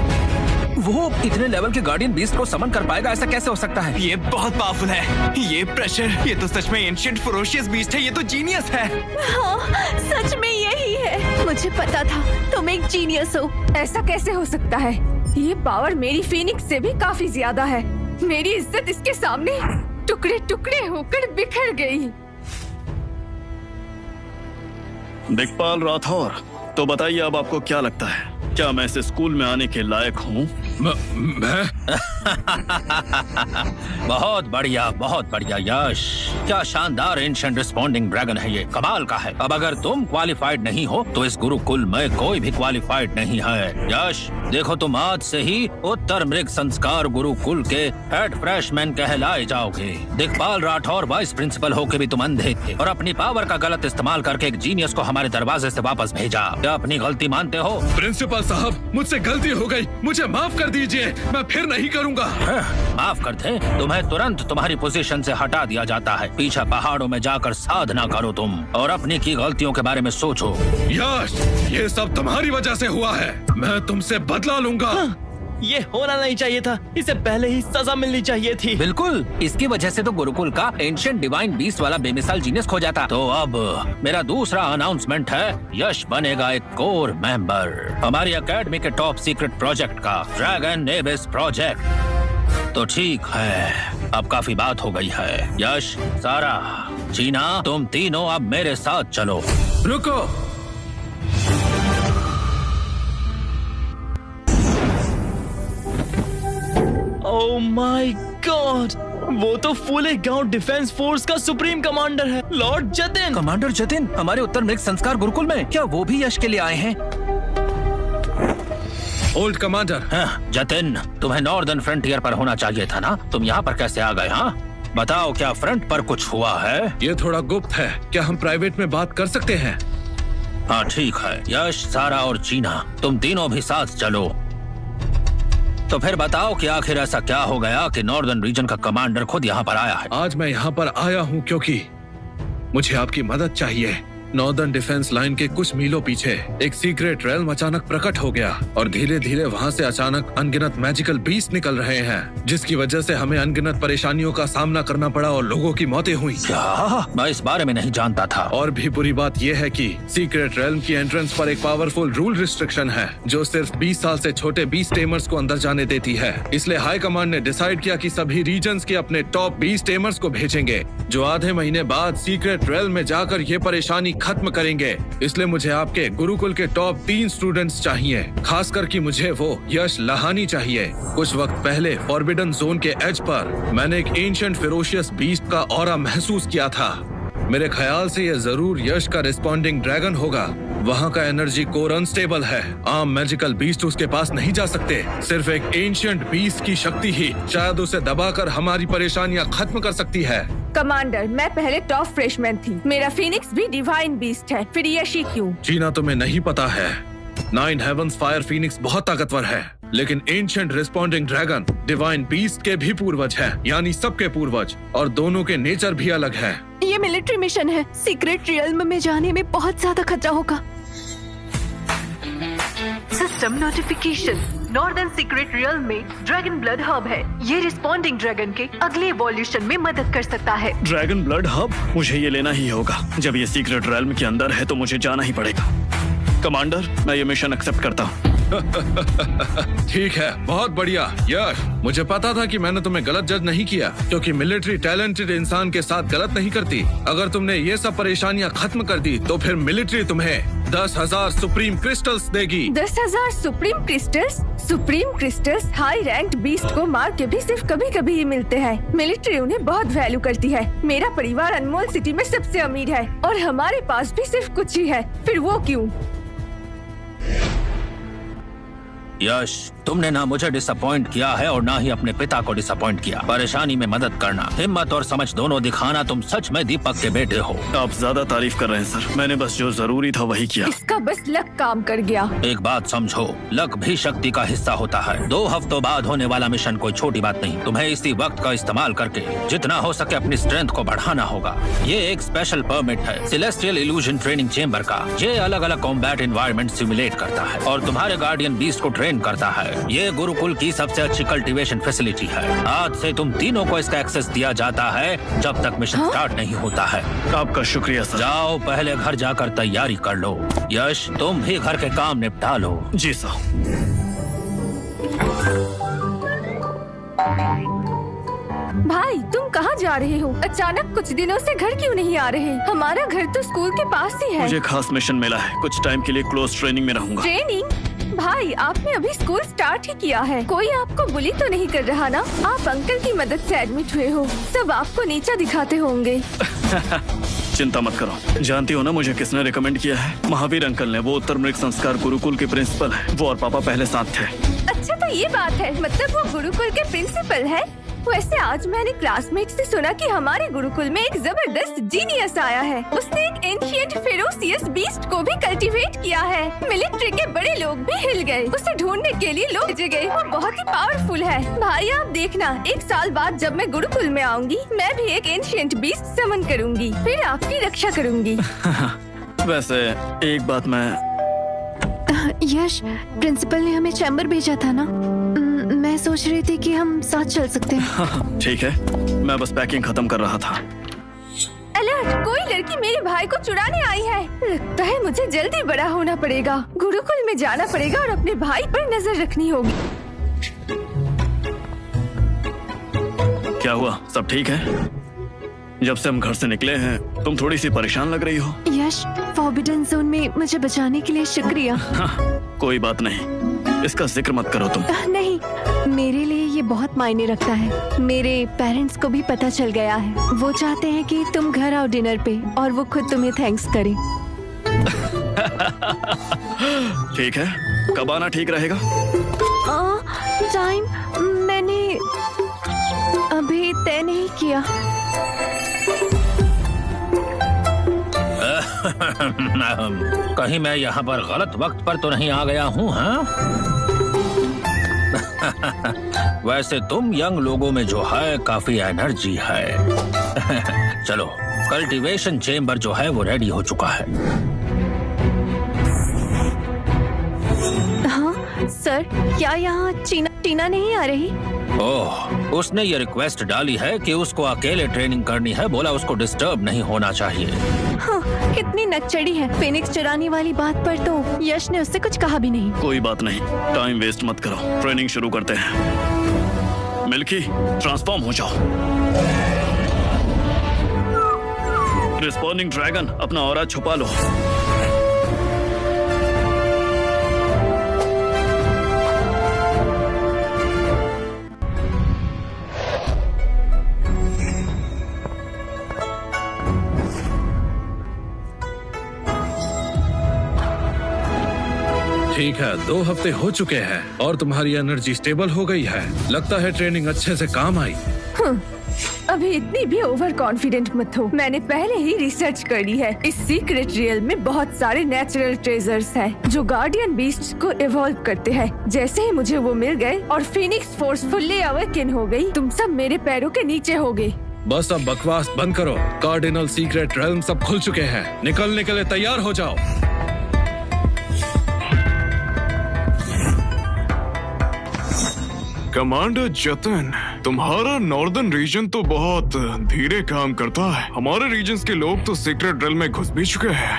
वो इतने लेवल के गार्डियन बीस्ट को समन कर पाएगा? ऐसा कैसे हो सकता है? ये बहुत पावरफुल है। ये प्रेशर, ये तो सच में एंशिएंट फेरोशियस बीस्ट है। ये तो जीनियस है। हाँ, सच में यही है। मुझे पता था तुम एक जीनियस हो। ऐसा कैसे हो सकता है? ये पावर मेरी फीनिक्स से भी काफी ज्यादा है। मेरी इज्जत इसके सामने टुकड़े टुकड़े होकर बिखर गई। दिक्पाल राठौर, तो बताइए अब आपको क्या लगता है, क्या मैं इस स्कूल में आने के लायक हूँ? मैं बहुत बढ़िया यश। क्या शानदार एंशिएंट रिस्पॉन्डिंग ड्रैगन है ये, कमाल का है। अब अगर तुम क्वालिफाइड नहीं हो तो इस गुरुकुल में कोई भी क्वालिफाइड नहीं है। यश, देखो तुम आज से ही उत्तर मृग संस्कार गुरुकुल के हेड फ्रेशमैन कहलाए जाओगे। दिक्पाल राठौर वाइस प्रिंसिपल होके भी तुम अंधे थे और अपनी पावर का गलत इस्तेमाल करके एक जीनियस को हमारे दरवाजे से वापस भेजा। क्या अपनी गलती मानते हो? प्रिंसिपल साहब, मुझसे गलती हो गई, मुझे माफ कर दीजिए। मैं फिर नहीं करूँगा। माफ कर दे? तुम्हें तुरंत तुम्हारी पोजीशन से हटा दिया जाता है। पीछे पहाड़ों में जाकर साधना करो तुम और अपनी की गलतियों के बारे में सोचो। यश, ये सब तुम्हारी वजह से हुआ है। मैं तुमसे बदला लूंगा। ये होना नहीं चाहिए था। इसे पहले ही सजा मिलनी चाहिए थी। बिल्कुल, इसकी वजह से तो गुरुकुल का एंशिएंट डिवाइन बीस्ट वाला बेमिसाल जीनियस खो जाता। तो अब मेरा दूसरा अनाउंसमेंट है, यश बनेगा एक कोर मेंबर हमारी एकेडमी के टॉप सीक्रेट प्रोजेक्ट का, ड्रैगन एबिस प्रोजेक्ट। तो ठीक है, अब काफी बात हो गई है। यश, सारा, जीना, तुम तीनों अब मेरे साथ चलो। रुको। ओह माय गॉड, वो तो फूले गांव डिफेंस फोर्स का सुप्रीम कमांडर है, लॉर्ड जतिन। कमांडर जतिन हमारे उत्तर मृग संस्कार गुरुकुल में? क्या वो भी यश के लिए आए हैं? Old commander. हाँ, जतिन, तुम्हें नॉर्दर्न फ्रंटियर पर होना चाहिए था ना? तुम यहाँ पर कैसे आ गए? हाँ बताओ, क्या फ्रंट पर कुछ हुआ है? ये थोड़ा गुप्त है, क्या हम प्राइवेट में बात कर सकते हैं? हाँ ठीक है। यश, सारा और चीना, तुम तीनों भी साथ चलो। तो फिर बताओ कि आखिर ऐसा क्या हो गया कि नॉर्दर्न रीजन का कमांडर खुद यहाँ पर आया है? आज मैं यहाँ पर आया हूँ क्योंकि मुझे आपकी मदद चाहिए। नॉर्दर्न डिफेंस लाइन के कुछ मीलों पीछे एक सीक्रेट रेल्म अचानक प्रकट हो गया और धीरे धीरे वहाँ से अचानक अनगिनत मैजिकल बीस्ट निकल रहे हैं, जिसकी वजह से हमें अनगिनत परेशानियों का सामना करना पड़ा और लोगों की मौतें हुई। क्या? मैं इस बारे में नहीं जानता था। और भी बुरी बात यह है कि सीक्रेट रेल्म की एंट्रेंस पर एक पावरफुल रूल रिस्ट्रिक्शन है जो सिर्फ 20 साल से छोटे बीस्ट टेमर्स को अंदर जाने देती है। इसलिए हाई कमांड ने डिसाइड किया कि सभी रीजन्स के अपने टॉप बीस्ट टेमर्स को भेजेंगे जो आधे महीने बाद सीक्रेट रेल्म में जाकर ये परेशानी खत्म करेंगे। इसलिए मुझे आपके गुरुकुल के टॉप 3 स्टूडेंट्स चाहिए, खासकर कि मुझे वो यश लहानी चाहिए। कुछ वक्त पहले फॉरबिडन जोन के एज पर मैंने एक एंशिएंट फेरोशियस बीस्ट का ऑरा महसूस किया था। मेरे ख्याल से ये जरूर यश का रिस्पॉन्डिंग ड्रैगन होगा। वहाँ का एनर्जी कोर अनस्टेबल है, आम मैजिकल बीस्ट उसके पास नहीं जा सकते। सिर्फ एक एंशिएंट बीस्ट की शक्ति ही शायद उसे दबाकर हमारी परेशानियाँ खत्म कर सकती है। कमांडर, मैं पहले टॉप फ्रेशमैन थी, मेरा फीनिक्स भी डिवाइन बीस्ट है, फिर यशी क्यों? जीना, तुम्हें नहीं पता है, 9 हेवंस फायर फीनिक्स बहुत ताकतवर है, लेकिन ancient responding dragon divine beast के भी पूर्वज है, यानी सबके पूर्वज, और दोनों के नेचर भी अलग है। ये मिलिट्री मिशन है, सीक्रेट रियल्म में जाने में बहुत ज्यादा खतरा होगा। System notification, northern secret realm में ड्रैगन ब्लड हब है। ये रिस्पॉन्डिंग ड्रैगन के अगले इवोल्यूशन में मदद कर सकता है। Dragon blood hub? मुझे ये लेना ही होगा। जब ये सीक्रेट रेल्म के अंदर है तो मुझे जाना ही पड़ेगा। कमांडर, मैं ये मिशन एक्सेप्ट करता हूँ। ठीक है, बहुत बढ़िया। यश, मुझे पता था कि मैंने तुम्हें गलत जज नहीं किया, क्योंकि मिलिट्री टैलेंटेड इंसान के साथ गलत नहीं करती। अगर तुमने ये सब परेशानियां खत्म कर दी तो फिर मिलिट्री तुम्हें 10,000 सुप्रीम क्रिस्टल्स देगी। 10,000 supreme crystals? Supreme crystals high rank beast को मार के भी सिर्फ कभी कभी ही मिलते हैं। मिलिट्री उन्हें बहुत वैल्यू करती है। मेरा परिवार अनमोल सिटी में सबसे अमीर है और हमारे पास भी सिर्फ कुछ ही है, फिर वो क्यों? यश, तुमने ना मुझे डिसअपॉइंट किया है और ना ही अपने पिता को डिसअपॉइंट किया। परेशानी में मदद करना, हिम्मत और समझ दोनों दिखाना, तुम सच में दीपक के बेटे हो। आप ज्यादा तारीफ कर रहे हैं सर, मैंने बस जो जरूरी था वही किया। इसका बस लक काम कर गया। एक बात समझो, लक भी शक्ति का हिस्सा होता है। 2 हफ्तों बाद होने वाला मिशन कोई छोटी बात नहीं। तुम्हें इसी वक्त का इस्तेमाल करके जितना हो सके अपनी स्ट्रेंथ को बढ़ाना होगा। ये एक स्पेशल परमिट है सेलेस्टियल इल्यूजन ट्रेनिंग चेम्बर का। ये अलग अलग कॉम्बैट एनवायरनमेंट सिमुलेट करता है और तुम्हारे गार्डियन बीस्ट को ट्रेन करता है। ये गुरुकुल की सबसे अच्छी कल्टीवेशन फैसिलिटी है। आज से तुम तीनों को इसका एक्सेस दिया जाता है जब तक मिशन स्टार्ट नहीं होता है। आपका शुक्रिया सर। जाओ पहले घर जाकर तैयारी कर लो। यश, तुम भी घर के काम निपटा लो। जी सर। भाई तुम कहाँ जा रहे हो? अचानक कुछ दिनों से घर क्यों नहीं आ रहे? हमारा घर तो स्कूल के पास ही है। मुझे खास मिशन मिला है, कुछ टाइम के लिए क्लोज ट्रेनिंग में रहूंगा। ट्रेनिंग? भाई आपने अभी स्कूल स्टार्ट ही किया है, कोई आपको बुली तो नहीं कर रहा ना? आप अंकल की मदद से एडमिट हुए हो, सब आपको नीचा दिखाते होंगे। चिंता मत करो, जानती हो ना मुझे किसने रिकमेंड किया है? महावीर अंकल ने। वो उत्तर मृग संस्कार गुरुकुल के प्रिंसिपल है। वो और पापा पहले साथ थे। अच्छा तो ये बात है, मतलब वो गुरुकुल के प्रिंसिपल है? वैसे आज मैंने क्लासमेट से सुना कि हमारे गुरुकुल में एक जबरदस्त जीनियस आया है। उसने एक एंशिएंट फेरोसियस बीस्ट को भी कल्टीवेट किया है। मिलिट्री के बड़े लोग भी हिल गए। उसे ढूंढने के लिए लोग भेजे गए। वो बहुत ही पावरफुल है। भाई आप देखना, 1 साल बाद जब मैं गुरुकुल में आऊंगी, मैं भी एक एंशिएंट बीस्ट समन करूंगी, फिर आपकी रक्षा करूंगी। वैसे एक बात यश, प्रिंसिपल ने हमें चैम्बर भेजा था ना, मैं सोच रही थी कि हम साथ चल सकते हैं। ठीक है, मैं बस पैकिंग खत्म कर रहा था। अलर्ट! कोई लड़की मेरे भाई को चुराने आई है। लगता है मुझे जल्दी बड़ा होना पड़ेगा, गुरुकुल में जाना पड़ेगा और अपने भाई पर नजर रखनी होगी। क्या हुआ, सब ठीक है? जब से हम घर से निकले हैं तुम थोड़ी सी परेशान लग रही हो। यश, फॉरबिडन जोन में मुझे बचाने के लिए शुक्रिया। कोई बात नहीं, इसका जिक्र मत करो तुम। नहीं, मेरे लिए ये बहुत मायने रखता है। मेरे पेरेंट्स को भी पता चल गया है। वो चाहते हैं कि तुम घर आओ डिनर पे और वो खुद तुम्हें थैंक्स करें। ठीक है, कब आना ठीक रहेगा? टाइम मैंने अभी तय नहीं किया। कहीं मैं यहाँ पर गलत वक्त पर तो नहीं आ गया हूँ? हाँ? वैसे तुम यंग लोगों में जो है काफी एनर्जी है। चलो, कल्टीवेशन चेम्बर जो है वो रेडी हो चुका है। हाँ सर, क्या यहाँ टीना नहीं आ रही? ओह, उसने ये रिक्वेस्ट डाली है कि उसको अकेले ट्रेनिंग करनी है। बोला उसको डिस्टर्ब नहीं होना चाहिए। हाँ, कितनी नकचड़ी है। फिनिक्स चुराने वाली बात पर तो यश ने उससे कुछ कहा भी नहीं। कोई बात नहीं, टाइम वेस्ट मत करो, ट्रेनिंग शुरू करते हैं। मिल्की, ट्रांसफॉर्म हो जाओ। रिस्पॉन्डिंग ड्रैगन, अपना ऑरा छुपा लो। ठीक है, 2 हफ्ते हो चुके हैं और तुम्हारी एनर्जी स्टेबल हो गई है। लगता है ट्रेनिंग अच्छे से काम आई। अभी इतनी भी ओवर कॉन्फिडेंट मत हो। मैंने पहले ही रिसर्च कर ली है। इस सीक्रेट रियल में बहुत सारे नेचुरल ट्रेजर्स हैं जो गार्डियन बीस्ट को इवॉल्व करते हैं। जैसे ही मुझे वो मिल गए और फिनिक्स फोर्स फुल्ली अवेकन हो गई, तुम सब मेरे पैरों के नीचे होगे। बस अब बकवास बंद करो। कार्डिनल सीक्रेट रेल्म सब खुल चुके हैं। निकलने के लिए तैयार हो जाओ। कमांडर जतन, तुम्हारा नॉर्दर्न रीजन तो बहुत धीरे काम करता है। हमारे रीजन्स के लोग तो सीक्रेट रेल में घुस भी चुके हैं।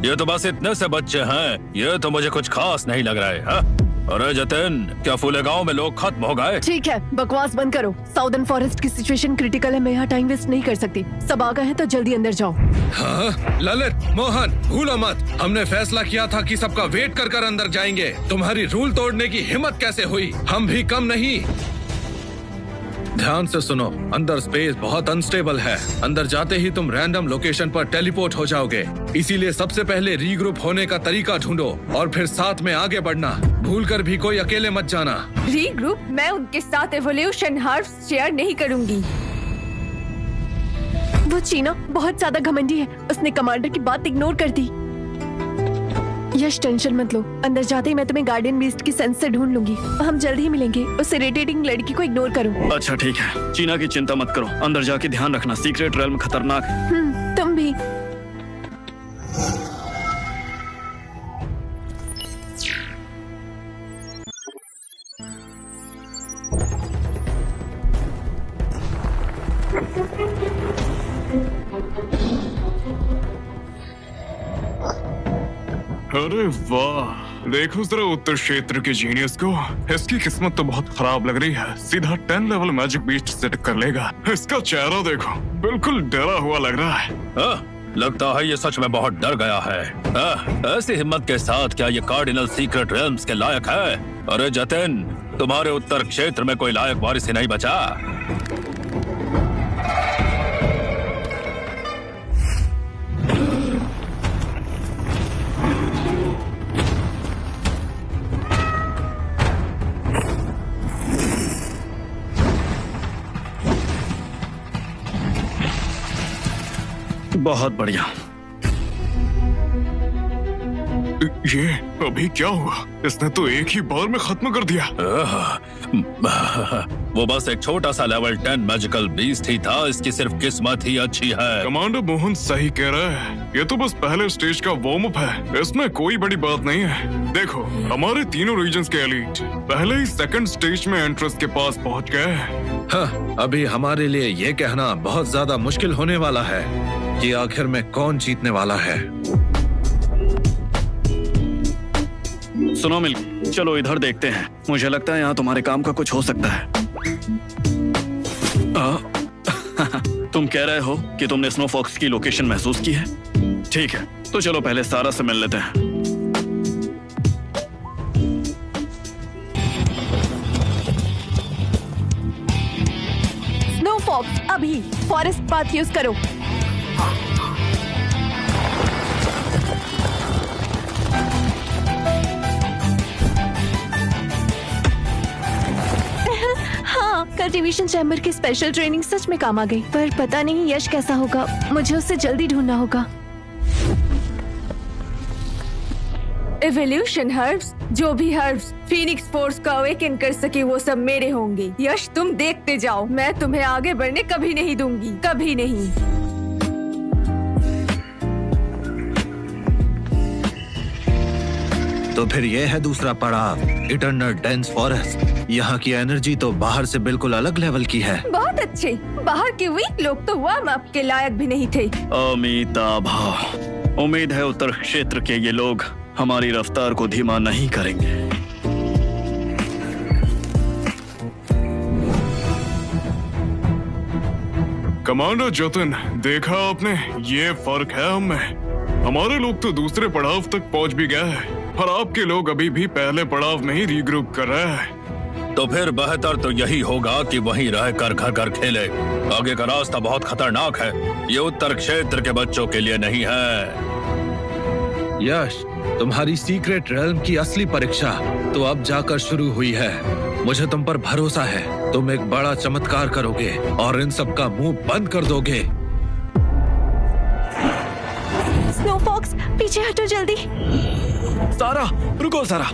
ये तो बस इतने से बच्चे हैं। ये तो मुझे कुछ खास नहीं लग रहा है। अरे जतिन, क्या फूलेगांव में लोग खत्म हो गए? ठीक है, बकवास बंद करो। साउदर्न फॉरेस्ट की सिचुएशन क्रिटिकल है, मैं यहाँ टाइम वेस्ट नहीं कर सकती। सब आ गए हैं तो जल्दी अंदर जाओ। हाँ, ललित, मोहन, भूलो मत, हमने फैसला किया था कि सबका वेट कर कर अंदर जाएंगे। तुम्हारी रूल तोड़ने की हिम्मत कैसे हुई? हम भी कम नहीं। ध्यान से सुनो, अंदर स्पेस बहुत अनस्टेबल है। अंदर जाते ही तुम रैंडम लोकेशन पर टेलीपोर्ट हो जाओगे। इसीलिए सबसे पहले रीग्रुप होने का तरीका ढूंढो और फिर साथ में आगे बढ़ना। भूलकर भी कोई अकेले मत जाना। रीग्रुप? मैं उनके साथ एवोल्यूशन हर्ब्स शेयर नहीं करूंगी। वो चीना बहुत ज्यादा घमंडी है, उसने कमांडर की बात इग्नोर कर दी। यश टेंशन मत लो, अंदर जाते ही मैं तुम्हें गार्डियन बीस्ट की सेंस से ढूंढ लूंगी। हम जल्दी ही मिलेंगे। उस इरिटेटिंग लड़की को इग्नोर करो। अच्छा ठीक है, चीना की चिंता मत करो। अंदर जाके ध्यान रखना, सीक्रेट रेल्म खतरनाक है। तुम भी। अरे वाह, देखो जरा उत्तर क्षेत्र के जीनियस को। इसकी किस्मत तो बहुत खराब लग रही है। सीधा 10 लेवल मैजिक बीस्ट सेट कर लेगा। इसका चेहरा देखो, बिल्कुल डरा हुआ लग रहा है। लगता है ये सच में बहुत डर गया है। ऐसी हिम्मत के साथ क्या ये कार्डिनल सीक्रेट रेल्म्स के लायक है? अरे जतिन, तुम्हारे उत्तर क्षेत्र में कोई लायक वारिस ही नहीं बचा। बहुत बढ़िया। ये अभी क्या हुआ? इसने तो एक ही बार में खत्म कर दिया। वो बस एक छोटा सा लेवल 10 मैजिकल बीस्ट ही था। इसकी सिर्फ किस्मत ही अच्छी है। कमांडर मोहन सही कह रहा है, ये तो बस पहले स्टेज का वार्म अप है। इसमें कोई बड़ी बात नहीं है। देखो, हमारे तीनों रीजन्स के एलीट पहले ही सेकंड स्टेज में एंट्रेंस के पास पहुंच गए हैं। हाँ, अभी हमारे लिए ये कहना बहुत ज्यादा मुश्किल होने वाला है कि आखिर में कौन जीतने वाला है। सुनो मिल्की, चलो इधर देखते हैं। मुझे लगता है यहाँ तुम्हारे काम का कुछ हो सकता है। तुम कह रहे हो कि तुमने स्नो फॉक्स की लोकेशन महसूस की है? ठीक है, तो चलो पहले सारा से मिल लेते हैं। स्नो फॉक्स, अभी फॉरेस्ट पाथ यूज करो। कल्टीवेशन चैम्बर की स्पेशल ट्रेनिंग सच में काम आ गई, पर पता नहीं यश कैसा होगा। मुझे उससे जल्दी ढूंढना होगा। एवोल्यूशन हर्ब्स, जो भी हर्ब्स फीनिक्स फोर्स को अवेकन कर सके वो सब मेरे होंगे। यश, तुम देखते जाओ, मैं तुम्हें आगे बढ़ने कभी नहीं दूंगी, कभी नहीं। तो फिर ये है दूसरा पड़ाव, इटर्नल डेंस फॉरेस्ट। यहाँ की एनर्जी तो बाहर से बिल्कुल अलग लेवल की है। बहुत अच्छे। बाहर के वीक लोग तो वार्म अप के लायक भी नहीं थे। अमिताभ, उम्मीद है उत्तर क्षेत्र के ये लोग हमारी रफ्तार को धीमा नहीं करेंगे। कमांडर जतिन, देखा आपने, ये फर्क है हमें। हमारे लोग तो दूसरे पड़ाव तक पहुंच भी गए हैं और आपके लोग अभी भी पहले पड़ाव में ही रीग्रुप कर रहे हैं। तो फिर बेहतर तो यही होगा कि वहीं रहकर घर घर खेले। आगे का रास्ता बहुत खतरनाक है। ये उत्तर क्षेत्र के बच्चों के लिए नहीं है। यश, तुम्हारी सीक्रेट रेल्म की असली परीक्षा तो अब जाकर शुरू हुई है। मुझे तुम पर भरोसा है। तुम एक बड़ा चमत्कार करोगे और इन सब का मुंह बंद कर दोगे। स्नो फॉक्स, पीछे हटो जल्दी। सारा, रुको सारा।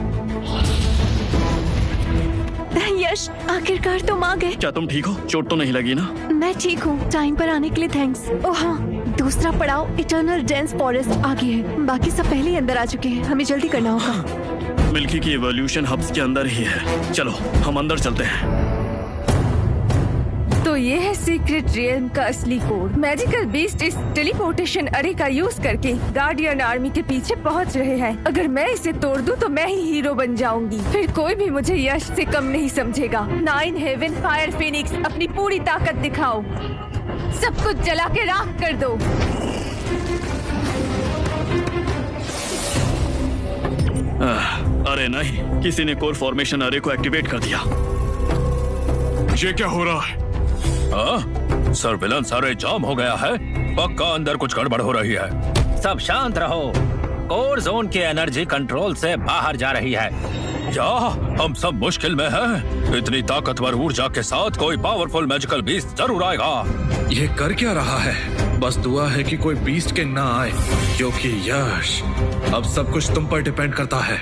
यश, आखिरकार तुम आ गए। क्या तुम ठीक हो? चोट तो नहीं लगी ना? मैं ठीक हूँ। टाइम पर आने के लिए थैंक्स। ओह हाँ, दूसरा पड़ाव इटर्नल डेंस फॉरेस्ट आगे है। बाकी सब पहले ही अंदर आ चुके हैं, हमें जल्दी करना होगा। मिल्की की इवोल्यूशन हब्स के अंदर ही है। चलो हम अंदर चलते हैं। तो तो ये है सीक्रेट रियल्म का असली कोड। मैजिकल बीस्ट इस टेलीपोर्टेशन अरे का यूज करके गार्डियन आर्मी के पीछे पहुंच रहे हैं। अगर मैं इसे तोड़ दूं तो मैं ही हीरो बन जाऊंगी, फिर कोई भी मुझे यश से कम नहीं समझेगा। 9 हेवन फायर फिनिक्स, अपनी पूरी ताकत दिखाओ, सब कुछ जला के राख कर दो। अरे नहीं, किसी ने कोर फॉर्मेशन अरे को एक्टिवेट कर दिया। ये क्या हो रहा है? सर्विलेंस अरे जाम हो गया है। पक्का अंदर कुछ गड़बड़ हो रही है। सब शांत रहो। कोर जोन की एनर्जी कंट्रोल से बाहर जा रही है। क्या हम सब मुश्किल में हैं? इतनी ताकतवर ऊर्जा के साथ कोई पावरफुल मैजिकल बीस्ट जरूर आएगा। ये कर क्या रहा है? बस दुआ है कि कोई बीस्ट किंग ना आए, क्योंकि यश अब सब कुछ तुम पर डिपेंड करता है।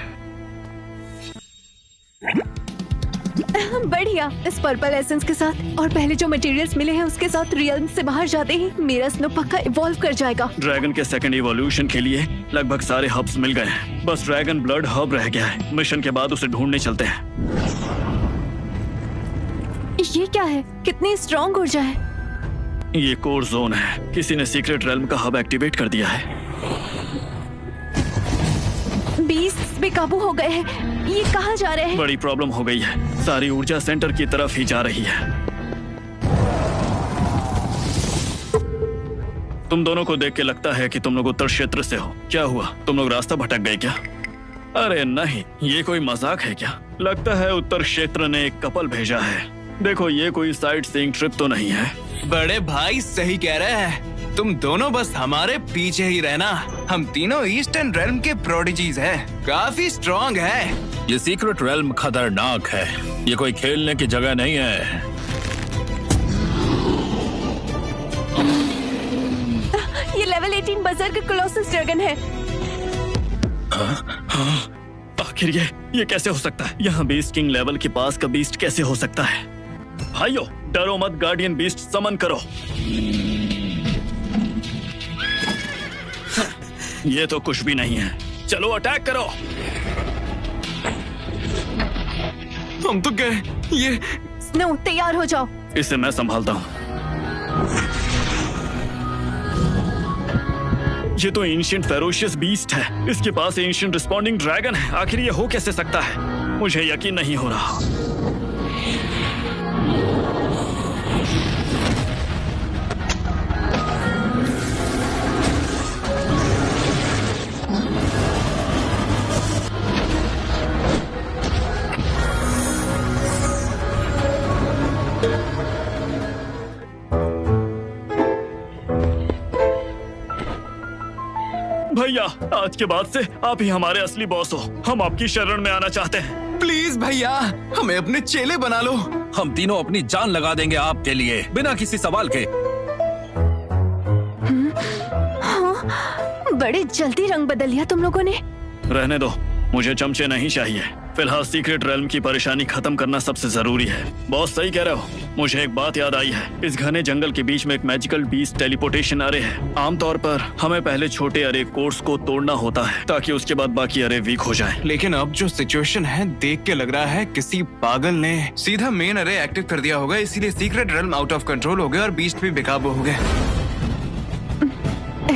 बढ़िया। इस पर्पल एसेंस के साथ और पहले जो मटेरियल्स मिले हैं उसके साथ रियल्म से बाहर जाते ही मेरा स्नो पक्का इवॉल्व कर जाएगा। ड्रैगन के सेकंड इवोल्यूशन के लिए लगभग सारे हब्स मिल गए हैं। बस ड्रैगन ब्लड हब रह गया है। मिशन के बाद उसे ढूंढने चलते हैं। ये क्या है? कितनी स्ट्रॉन्ग ऊर्जा है। ये कोर जोन है। किसी ने सीक्रेट रेल्म का हब एक्टिवेट कर दिया है। बीस्ट बेकाबू हो गए हैं। ये कहाँ जा रहे हैं? बड़ी प्रॉब्लम हो गई है। सारी ऊर्जा सेंटर की तरफ ही जा रही है। तुम दोनों को देख के लगता है कि तुम लोग उत्तर क्षेत्र से हो। क्या हुआ, तुम लोग रास्ता भटक गए क्या? अरे नहीं, ये कोई मजाक है क्या? लगता है उत्तर क्षेत्र ने एक कपल भेजा है। देखो, ये कोई साइट सीइंग ट्रिप तो नहीं है। बड़े भाई सही कह रहे हैं। तुम दोनों बस हमारे पीछे ही रहना। हम तीनों ईस्टर्न रेल्म के प्रोडिजीज हैं। काफी स्ट्रॉन्ग है। ये सीक्रेट रेल्म खतरनाक है। ये कोई खेलने की जगह नहीं है। ये लेवल 18 बजर्ग कोलोसस ड्रैगन है। आखिर ये कैसे हो सकता है? यहाँ बीस्ट किंग लेवल के पास का बीस्ट कैसे हो सकता है? भाइयों, डरो मत, गार्डियन बीस्ट समन करो। ये तो कुछ भी नहीं है। चलो अटैक करो। हम तो गए। ये स्नो, तैयार हो जाओ। इसे मैं संभालता हूँ। ये तो एंशिएंट फेरोशियस बीस्ट है। इसके पास एंशिएंट रिस्पॉन्डिंग ड्रैगन है। आखिर ये हो कैसे सकता है? मुझे यकीन नहीं हो रहा। भैया, आज के बाद से आप ही हमारे असली बॉस हो। हम आपकी शरण में आना चाहते हैं। प्लीज भैया, हमें अपने चेले बना लो। हम तीनों अपनी जान लगा देंगे आपके लिए, बिना किसी सवाल के। हाँ, बड़े जल्दी रंग बदल लिया तुम लोगों ने। रहने दो, मुझे चमचे नहीं चाहिए। फिलहाल सीक्रेट रेल्म की परेशानी खत्म करना सबसे जरूरी है। बॉस सही कह रहे हो। मुझे एक बात याद आई है। इस घने जंगल के बीच में एक मैजिकल बीस्ट टेलीपोर्टेशन अरे है। आमतौर पर हमें पहले छोटे अरे कोर्स को तोड़ना होता है ताकि उसके बाद बाकी अरे वीक हो जाएं। लेकिन अब जो सिचुएशन है, देख के लग रहा है किसी पागल ने सीधा मेन अरे एक्टिव कर दिया होगा। इसीलिए secret realm out of control हो गया और बीस्ट भी बेकाबू हो गए।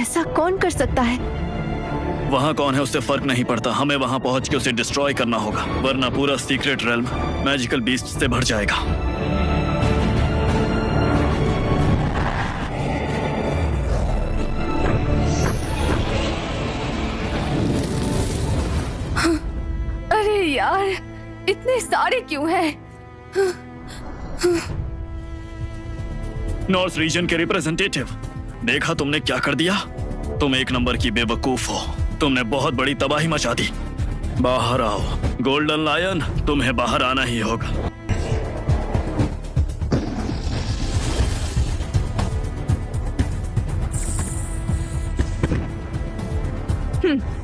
ऐसा कौन कर सकता है? वहाँ कौन है उससे फर्क नहीं पड़ता। हमें वहाँ पहुँच के उसे डिस्ट्रॉय करना होगा, वरना पूरा सीक्रेट रेल्म मैजिकल बीस्ट से भर जाएगा। अरे यार, इतने सारे क्यों हैं? नॉर्थ रीजन के रिप्रेजेंटेटिव, देखा तुमने क्या कर दिया? तुम एक नंबर की बेवकूफ हो। तुमने बहुत बड़ी तबाही मचा दी। बाहर आओ गोल्डन लायन, तुम्हें बाहर आना ही होगा।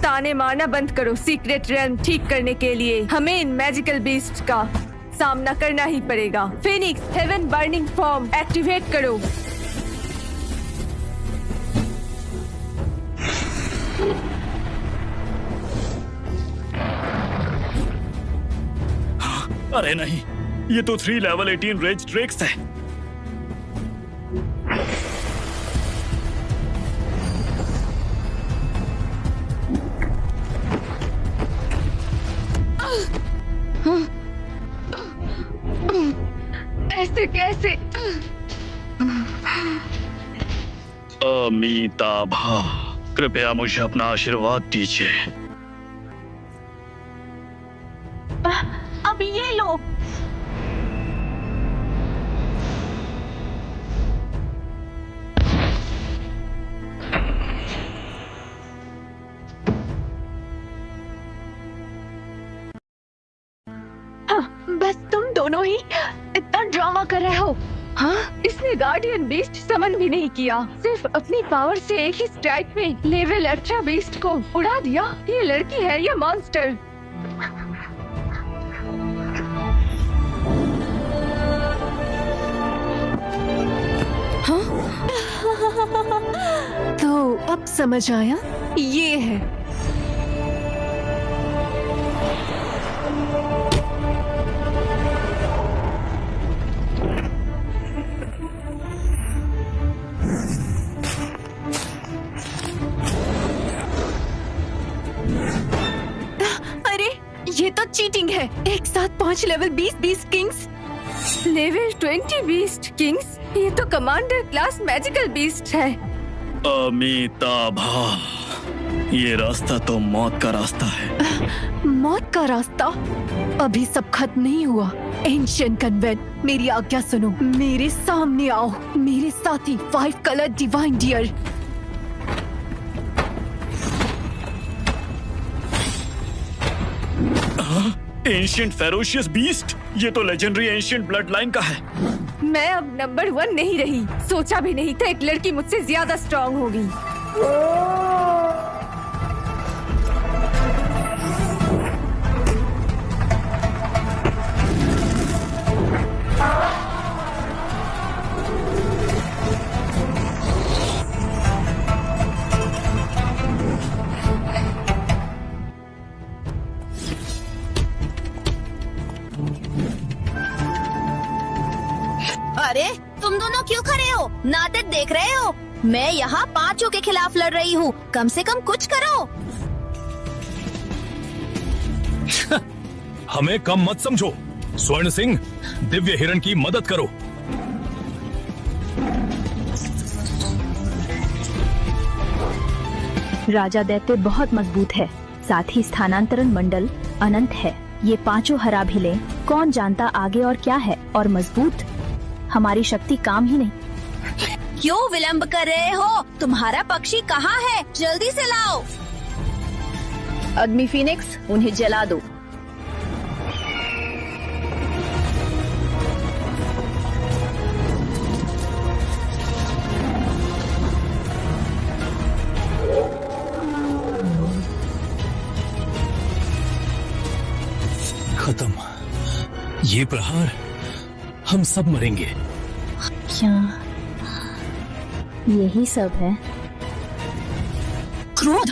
ताने मारना बंद करो। सीक्रेट रेल्म ठीक करने के लिए हमें इन मैजिकल बीस्ट का सामना करना ही पड़ेगा। Phoenix heaven burning form activate करो। अरे नहीं, ये तो 3 लेवल 18 रेज ड्रेक्स है। ऐसे कैसे? अमिताभा, कृपया मुझे अपना आशीर्वाद दीजिए। अब ये लो। बस तुम दोनों ही इतना ड्रामा कर रहे हो। हाँ, इसने गार्डियन बीस्ट समन भी नहीं किया, सिर्फ अपनी पावर से एक ही स्ट्राइक में लेवल 18 बीस्ट को उड़ा दिया। ये लड़की है या मॉन्स्टर? तो अब समझ आया, ये है। अरे ये तो चीटिंग है। एक साथ 5 level 20 Kings. Level 20 beast Kings? ये तो कमांडर क्लास मैजिकल बीस्ट है। अमिताभा, ये रास्ता तो मौत का रास्ता है। मौत का रास्ता? अभी सब खत्म नहीं हुआ। एंशिएंट कन्वेंट, मेरी आज्ञा सुनो, मेरे सामने आओ, मेरे साथी 5 colour divine deer. Ancient ferocious beast? ये तो लेजेंडरी एंशिएंट ब्लड लाइन का है। मैं अब नंबर 1 नहीं रही। सोचा भी नहीं था एक लड़की मुझसे ज्यादा स्ट्रांग होगी। अरे तुम दोनों क्यों खड़े हो? नाटक देख रहे हो? मैं यहाँ 5 के खिलाफ लड़ रही हूँ। कम से कम कुछ करो। हमें कम मत समझो। स्वर्ण सिंह, दिव्य हिरण की मदद करो। राजा दैत्य बहुत मजबूत है, साथ ही स्थानांतरण मंडल अनंत है। ये 5 हरा भी लें, कौन जानता आगे और क्या है। और मजबूत, हमारी शक्ति काम ही नहीं। क्यों विलंब कर रहे हो? तुम्हारा पक्षी कहाँ है? जल्दी से लाओ। अग्नि फीनिक्स, उन्हें जला दो। खत्म। ये प्रहार, हम सब मरेंगे। क्या यही सब है? क्रोध,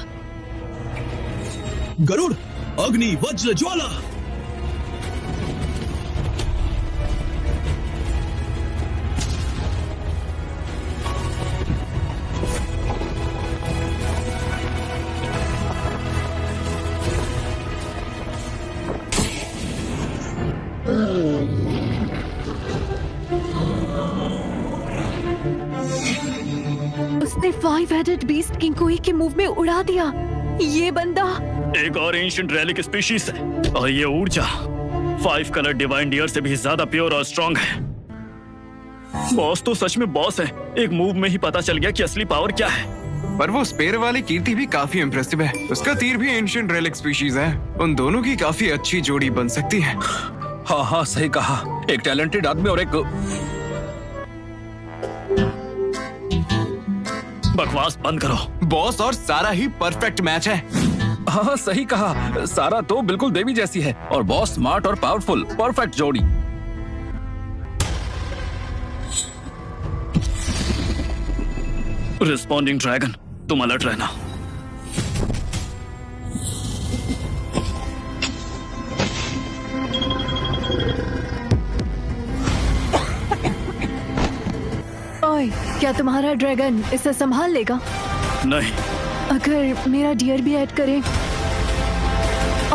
गरुड़, अग्नि, वज्र, ज्वाला। उसने 5 हेडेड बीस्ट किंग को एक ही मूव में उड़ा दिया। ये बंदा एक और एंशिएंट रेलिक स्पीशीज है और ये ऊर्जा 5 कलर डिवाइन डियर से भी ज्यादा प्योर और स्ट्रांग है। बॉस तो सच में बॉस है। एक मूव में ही पता चल गया कि असली पावर क्या है। पर वो स्पेयर वाली कीर्ति भी काफी इम्प्रेसिव है। उसका तीर भी एंशिएंट रेलिक स्पीशीज है। उन दोनों की काफी अच्छी जोड़ी बन सकती है। हाँ हाँ, सही कहा। एक टैलेंटेड आदमी और एक बकवास बंद करो। बॉस और सारा ही परफेक्ट मैच है। हाँ सही कहा। सारा तो बिल्कुल देवी जैसी है और बॉस स्मार्ट और पावरफुल। परफेक्ट जोड़ी। रिस्पॉन्डिंग ड्रैगन, तुम अलर्ट रहना। ओए, क्या तुम्हारा ड्रैगन इसे संभाल लेगा? नहीं। अगर मेरा डियर भी ऐड करे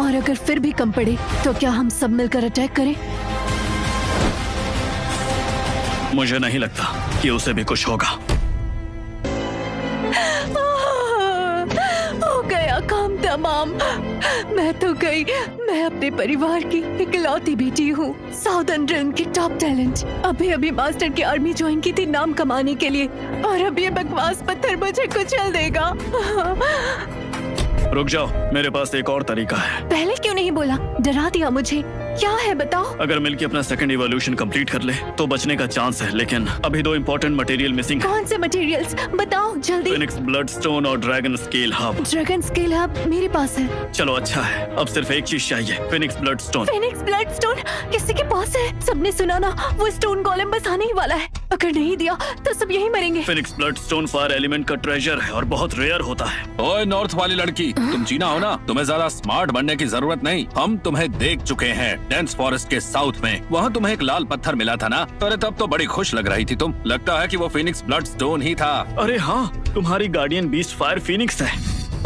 और अगर फिर भी कम पड़े तो क्या हम सब मिलकर अटैक करें? मुझे नहीं लगता कि उसे भी कुछ होगा। हो गया काम तमाम। मैं तो गई। मैं अपने परिवार की इकलौती बेटी हूँ, साउदर्न रिल्म की टॉप टैलेंट। अभी अभी मास्टर की आर्मी ज्वाइन की थी नाम कमाने के लिए, और अब ये बकवास पत्थर मुझे कुचल देगा। रुक जाओ, मेरे पास एक और तरीका है। पहले क्यों नहीं बोला? डरा दिया मुझे। क्या है बताओ? अगर मिलके अपना सेकंड इवोल्यूशन कंप्लीट कर ले तो बचने का चांस है, लेकिन अभी 2 इम्पोर्टेंट मटेरियल मिसिंग है। कौन से मटेरियल्स बताओ जल्दी। फिनिक्स ब्लड स्टोन और dragon scale hub. Dragon scale hub मेरे पास है। चलो अच्छा है, अब सिर्फ एक चीज चाहिए, Phoenix blood stone. Phoenix blood stone किसी के पास है? सबने सुना ना, वो स्टोन गोलेम बस आने ही वाला है। अगर नहीं दिया तो सब यही मरेंगे। Phoenix blood stone fire element का ट्रेजर है और बहुत रेयर होता है। ओए नॉर्थ वाली लड़की, तुम चीना हो ना, तुम्हें ज्यादा स्मार्ट बनने की जरूरत नहीं। हम तुम्हें देख चुके हैं डेंस फॉरेस्ट के साउथ में। वहाँ तुम्हें एक लाल पत्थर मिला था ना? अरे तब तो बड़ी खुश लग रही थी तुम। लगता है कि वो फिनिक्स ब्लड स्टोन ही था। अरे हाँ, तुम्हारी गार्डियन बीस्ट फायर फिनिक्स है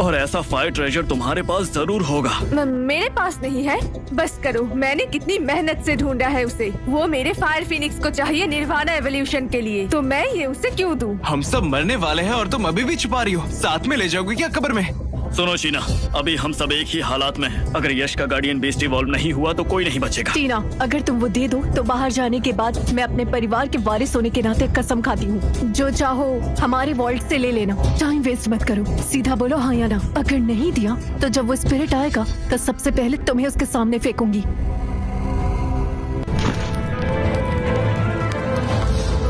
और ऐसा फायर ट्रेजर तुम्हारे पास जरूर होगा। मेरे पास नहीं है। बस करो, मैंने कितनी मेहनत से ढूंढा है उसे। वो मेरे फायर फिनिक्स को चाहिए निर्वाणा एवोल्यूशन के लिए, तो मैं ये उसे क्यों दूं? हम सब मरने वाले हैं और तुम अभी भी छुपा रही हो। साथ में ले जाओगी क्या कब्र में? सुनो शीना, अभी हम सब एक ही हालात में हैं। अगर यश का गार्डियन बीस्ट इवॉल्व नहीं हुआ तो कोई नहीं बचेगा। टीना, अगर तुम वो दे दो तो बाहर जाने के बाद मैं अपने परिवार के वारिस होने के नाते कसम खाती हूँ, जो चाहो हमारे वॉल्ट से ले लेना। टाइम वेस्ट मत करो, सीधा बोलो हाँ या ना। अगर नहीं दिया तो जब वो स्पिरिट आएगा तो सबसे पहले तुम्हें उसके सामने फेंकूंगी।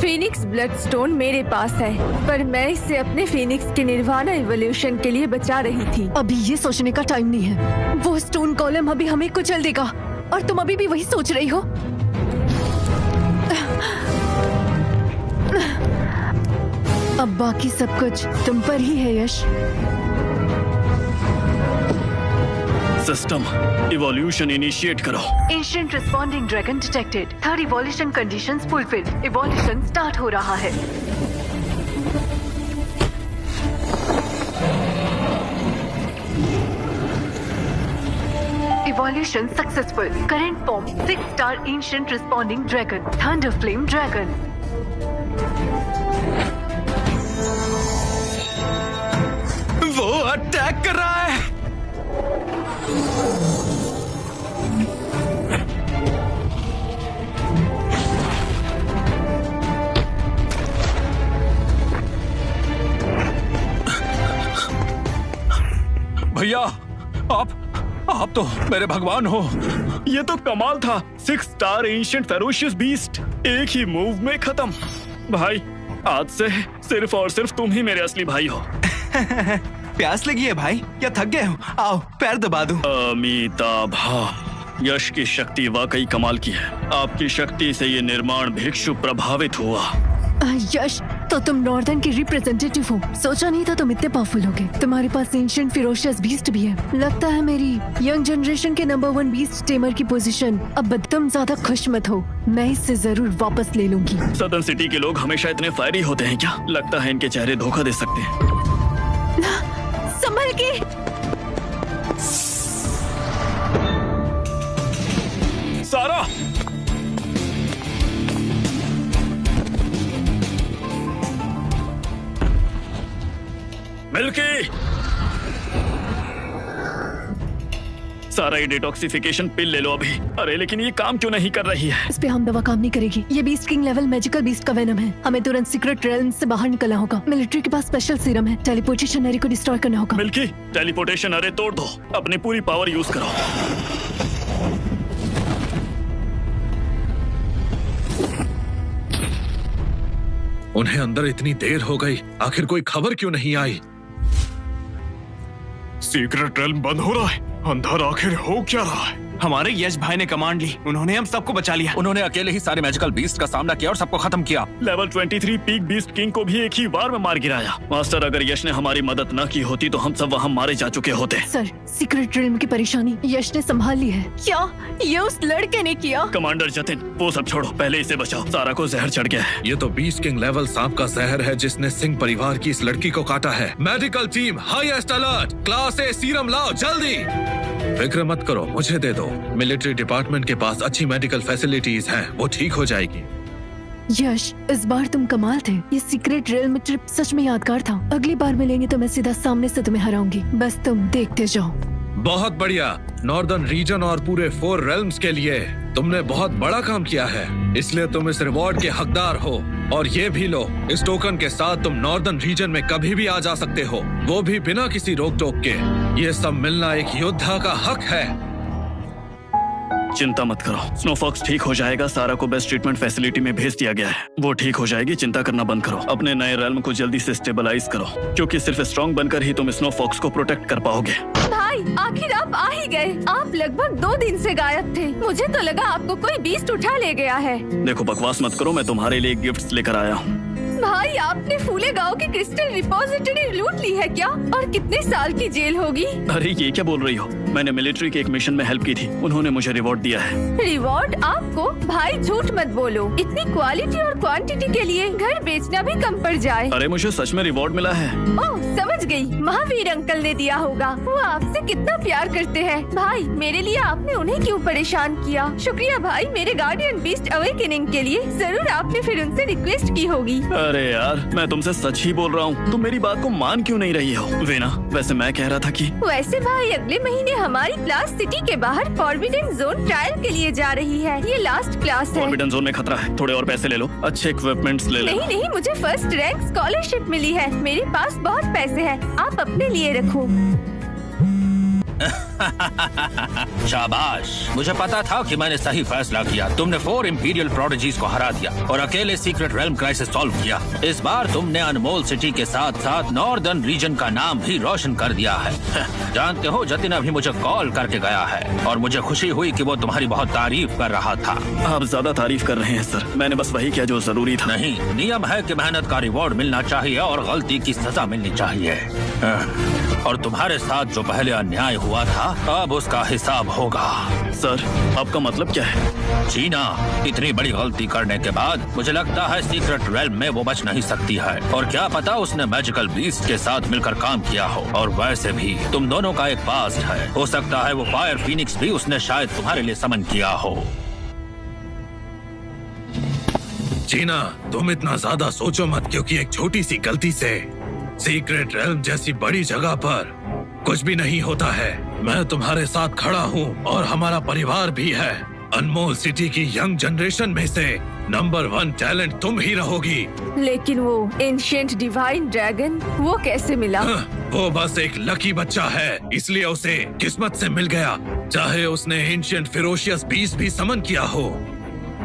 फिनिक्स ब्लड स्टोन मेरे पास है, पर मैं इसे अपने फिनिक्स के निर्वाणा इवोल्यूशन के लिए बचा रही थी। अभी ये सोचने का टाइम नहीं है। वो स्टोन कॉलम अभी हमें कुचल देगा और तुम अभी भी वही सोच रही हो। अब बाकी सब कुछ तुम पर ही है यश। सिस्टम इवोल्यूशन इनिशिएट करो। Ancient responding dragon detected. 3rd evolution conditions fulfilled. Evolution start हो रहा है। Evolution successful. Current form 6 star ancient responding dragon, thunder flame dragon. वो अटैक कर रहा है। भैया, आप तो मेरे भगवान हो। ये तो कमाल था। 6 स्टार एंशिएंट फेरोशियस बीस्ट एक ही मूव में खत्म। भाई, आज से सिर्फ और सिर्फ तुम ही मेरे असली भाई हो। प्यास लगी है भाई, या थक गए हो? आओ पैर दबा दूं। अमिताभ, यश की शक्ति वाकई कमाल की है। आपकी शक्ति से ये निर्माण भिक्षु प्रभावित हुआ। यश, तो तुम नॉर्दर्न के रिप्रेजेंटेटिव हो। सोचा नहीं था तुम इतने पावरफुल होगे। तुम्हारे पास एंशिएंट फेरोशियस बीस्ट भी है। लगता है मेरी यंग जनरेशन के नंबर 1 बीस्ट टेमर की पोजीशन। अब तुम ज्यादा खुश मत हो, मैं इससे जरूर वापस ले लूंगी। सदर्न सिटी के लोग हमेशा इतने फायरी होते हैं क्या? लगता है इनके चेहरे धोखा दे सकते हैं। संभल के। सारा, मिल्की, सारा ये डिटॉक्सिफिकेशन पिल ले लो अभी। अरे लेकिन ये काम क्यों नहीं कर रही है? इस पे हम दवा काम नहीं करेगी। ये beast king level magical beast का वेनम है। हमें तुरंत सीक्रेट रेल्म से बाहर निकलना होगा। मिलिट्री के पास स्पेशल सीरम है। टेलीपोर्टेशन एरे को डिस्ट्रॉय करना होगा। मिल्की, टेलीपोर्टेशन अरे तोड़ दो, अपनी पूरी पावर यूज करो। उन्हें अंदर इतनी देर हो गई, आखिर कोई खबर क्यों नहीं आई? सीक्रेट रेल्म बंद हो रहा है। अंदर आखिर हो क्या रहा है? हमारे यश भाई ने कमांड ली, उन्होंने हम सबको बचा लिया। उन्होंने अकेले ही सारे मैजिकल बीस्ट का सामना किया और सबको खत्म किया। लेवल 23 पीक बीस्ट किंग को भी एक ही बार में मार गिराया। मास्टर, अगर यश ने हमारी मदद न की होती तो हम सब वहाँ मारे जा चुके होते। सर, सीक्रेट रेल्म की परेशानी यश ने संभाल ली है। क्या ये उस लड़के ने किया? कमांडर जतिन, वो सब छोड़ो, पहले इसे बचाओ। सारा को जहर चढ़ गया है। ये तो बीस्ट किंग लेवल सांप का जहर है जिसने सिंह परिवार की इस लड़की को काटा है। Medical team highest alert, class ए सीरम लाओ जल्दी। फिक्र मत करो, मुझे दे दो। मिलिट्री डिपार्टमेंट के पास अच्छी मेडिकल फैसिलिटीज हैं, वो ठीक हो जाएगी। यश, इस बार तुम कमाल थे। ये सीक्रेट रेल्म ट्रिप सच में यादगार था। अगली बार मिलेंगे तो मैं सीधा सामने से तुम्हें हराऊंगी, बस तुम देखते जाओ। बहुत बढ़िया। नॉर्दर्न रीजन और पूरे 4 रेल्म्स के लिए तुमने बहुत बड़ा काम किया है, इसलिए तुम इस रिवॉर्ड के हकदार हो। और ये भी लो, इस टोकन के साथ तुम नॉर्दर्न रीजन में कभी भी आ जा सकते हो, वो भी बिना किसी रोक टोक के। ये सब मिलना एक योद्धा का हक है। चिंता मत करो, स्नोफॉक्स ठीक हो जाएगा। सारा को बेस्ट ट्रीटमेंट फैसिलिटी में भेज दिया गया है, वो ठीक हो जाएगी। चिंता करना बंद करो, अपने नए रेल्म को जल्दी से स्टेबलाइज करो, क्योंकि सिर्फ स्ट्रॉन्ग बनकर ही तुम स्नोफॉक्स को प्रोटेक्ट कर पाओगे। भाई, आखिर आप आ ही गए। आप लगभग 2 दिन से गायब थे। मुझे तो लगा आपको कोई बीस्ट उठा ले गया है। देखो, बकवास मत करो, मैं तुम्हारे लिए गिफ्ट्स लेकर आया हूँ। भाई, आपने फूले गांव की क्रिस्टल रिपोजिटरी लूट ली है क्या? और कितने साल की जेल होगी? अरे ये क्या बोल रही हो? मैंने मिलिट्री के एक मिशन में हेल्प की थी, उन्होंने मुझे रिवॉर्ड दिया है। रिवॉर्ड आपको? भाई झूठ मत बोलो, इतनी क्वालिटी और क्वांटिटी के लिए घर बेचना भी कम पड़ जाए। अरे मुझे सच में रिवॉर्ड मिला है। ओह, समझ गई, महावीर अंकल ने दिया होगा। वो आपसे कितना प्यार करते हैं। भाई, मेरे लिए आपने उन्हें क्यों परेशान किया? शुक्रिया भाई, मेरे गार्डियन बीस्ट अवेकनिंग के लिए। जरूर आपने फिर उनसे रिक्वेस्ट की होगी। अरे यार, मैं तुमसे सच ही बोल रहा हूँ, तुम मेरी बात को मान क्यों नहीं रही हो? वीना, वैसे मैं कह रहा था कि वैसे भाई, अगले महीने हमारी क्लास सिटी के बाहर फॉरबिडन जोन ट्रायल के लिए जा रही है। ये लास्ट क्लास है। फॉरबिडन जोन में खतरा है, थोड़े और पैसे ले लो, अच्छे इक्विपमेंट्स ले लो। नहीं, मुझे फर्स्ट रैंक स्कॉलरशिप मिली है। मेरे पास बहुत पैसे हैं, आप अपने लिए रखो। शाबाश, मुझे पता था कि मैंने सही फैसला किया। तुमने 4 इंपीरियल प्रोडिजीज को हरा दिया और अकेले सीक्रेट रेल्म क्राइसिस सॉल्व किया। इस बार तुमने अनमोल सिटी के साथ साथ नॉर्दर्न रीजन का नाम भी रोशन कर दिया है। जानते हो, जतिन अभी मुझे कॉल करके गया है और मुझे खुशी हुई कि वो तुम्हारी बहुत तारीफ कर रहा था। आप ज्यादा तारीफ कर रहे हैं सर, मैंने बस वही किया जो जरूरी था। नहीं, नियम है कि मेहनत का रिवॉर्ड मिलना चाहिए और गलती की सजा मिलनी चाहिए। और तुम्हारे साथ जो पहले अन्याय हुआ था, अब उसका हिसाब होगा। सर, आपका मतलब क्या है? जीना, इतनी बड़ी गलती करने के बाद मुझे लगता है सीक्रेट रेल्म में वो बच नहीं सकती है। और क्या पता उसने मैजिकल बीस्ट के साथ मिलकर काम किया हो। और वैसे भी तुम दोनों का एक पास्ट है, हो सकता है वो फायर फीनिक्स भी उसने शायद तुम्हारे लिए समन किया हो। जीना, तुम इतना ज्यादा सोचो मत, क्योंकि एक छोटी सी गलती से सीक्रेट रेल्म जैसी बड़ी जगह पर कुछ भी नहीं होता है। मैं तुम्हारे साथ खड़ा हूँ और हमारा परिवार भी है। अनमोल सिटी की यंग जनरेशन में से नंबर 1 टैलेंट तुम ही रहोगी। लेकिन वो एंशिएंट डिवाइन ड्रैगन, वो कैसे मिला? वो बस एक लकी बच्चा है, इसलिए उसे किस्मत से मिल गया। चाहे उसने एंशिएंट फेरोशियस बीस्ट भी समन किया हो,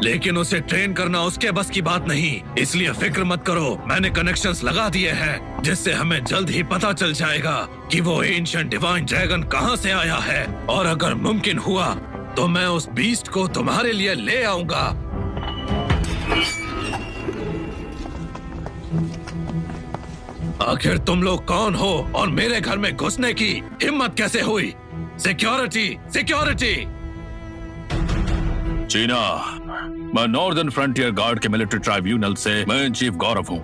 लेकिन उसे ट्रेन करना उसके बस की बात नहीं। इसलिए फिक्र मत करो, मैंने कनेक्शंस लगा दिए हैं, जिससे हमें जल्द ही पता चल जाएगा कि वो एंशिएंट डिवाइन ड्रैगन कहां से आया है। और अगर मुमकिन हुआ तो मैं उस बीस्ट को तुम्हारे लिए ले आऊंगा। आखिर तुम लोग कौन हो और मेरे घर में घुसने की हिम्मत कैसे हुई? Security, security! जीना, मैं नॉर्दर्न फ्रंटियर गार्ड के मिलिट्री ट्राइब्यूनल से मेन चीफ गौरव हूँ।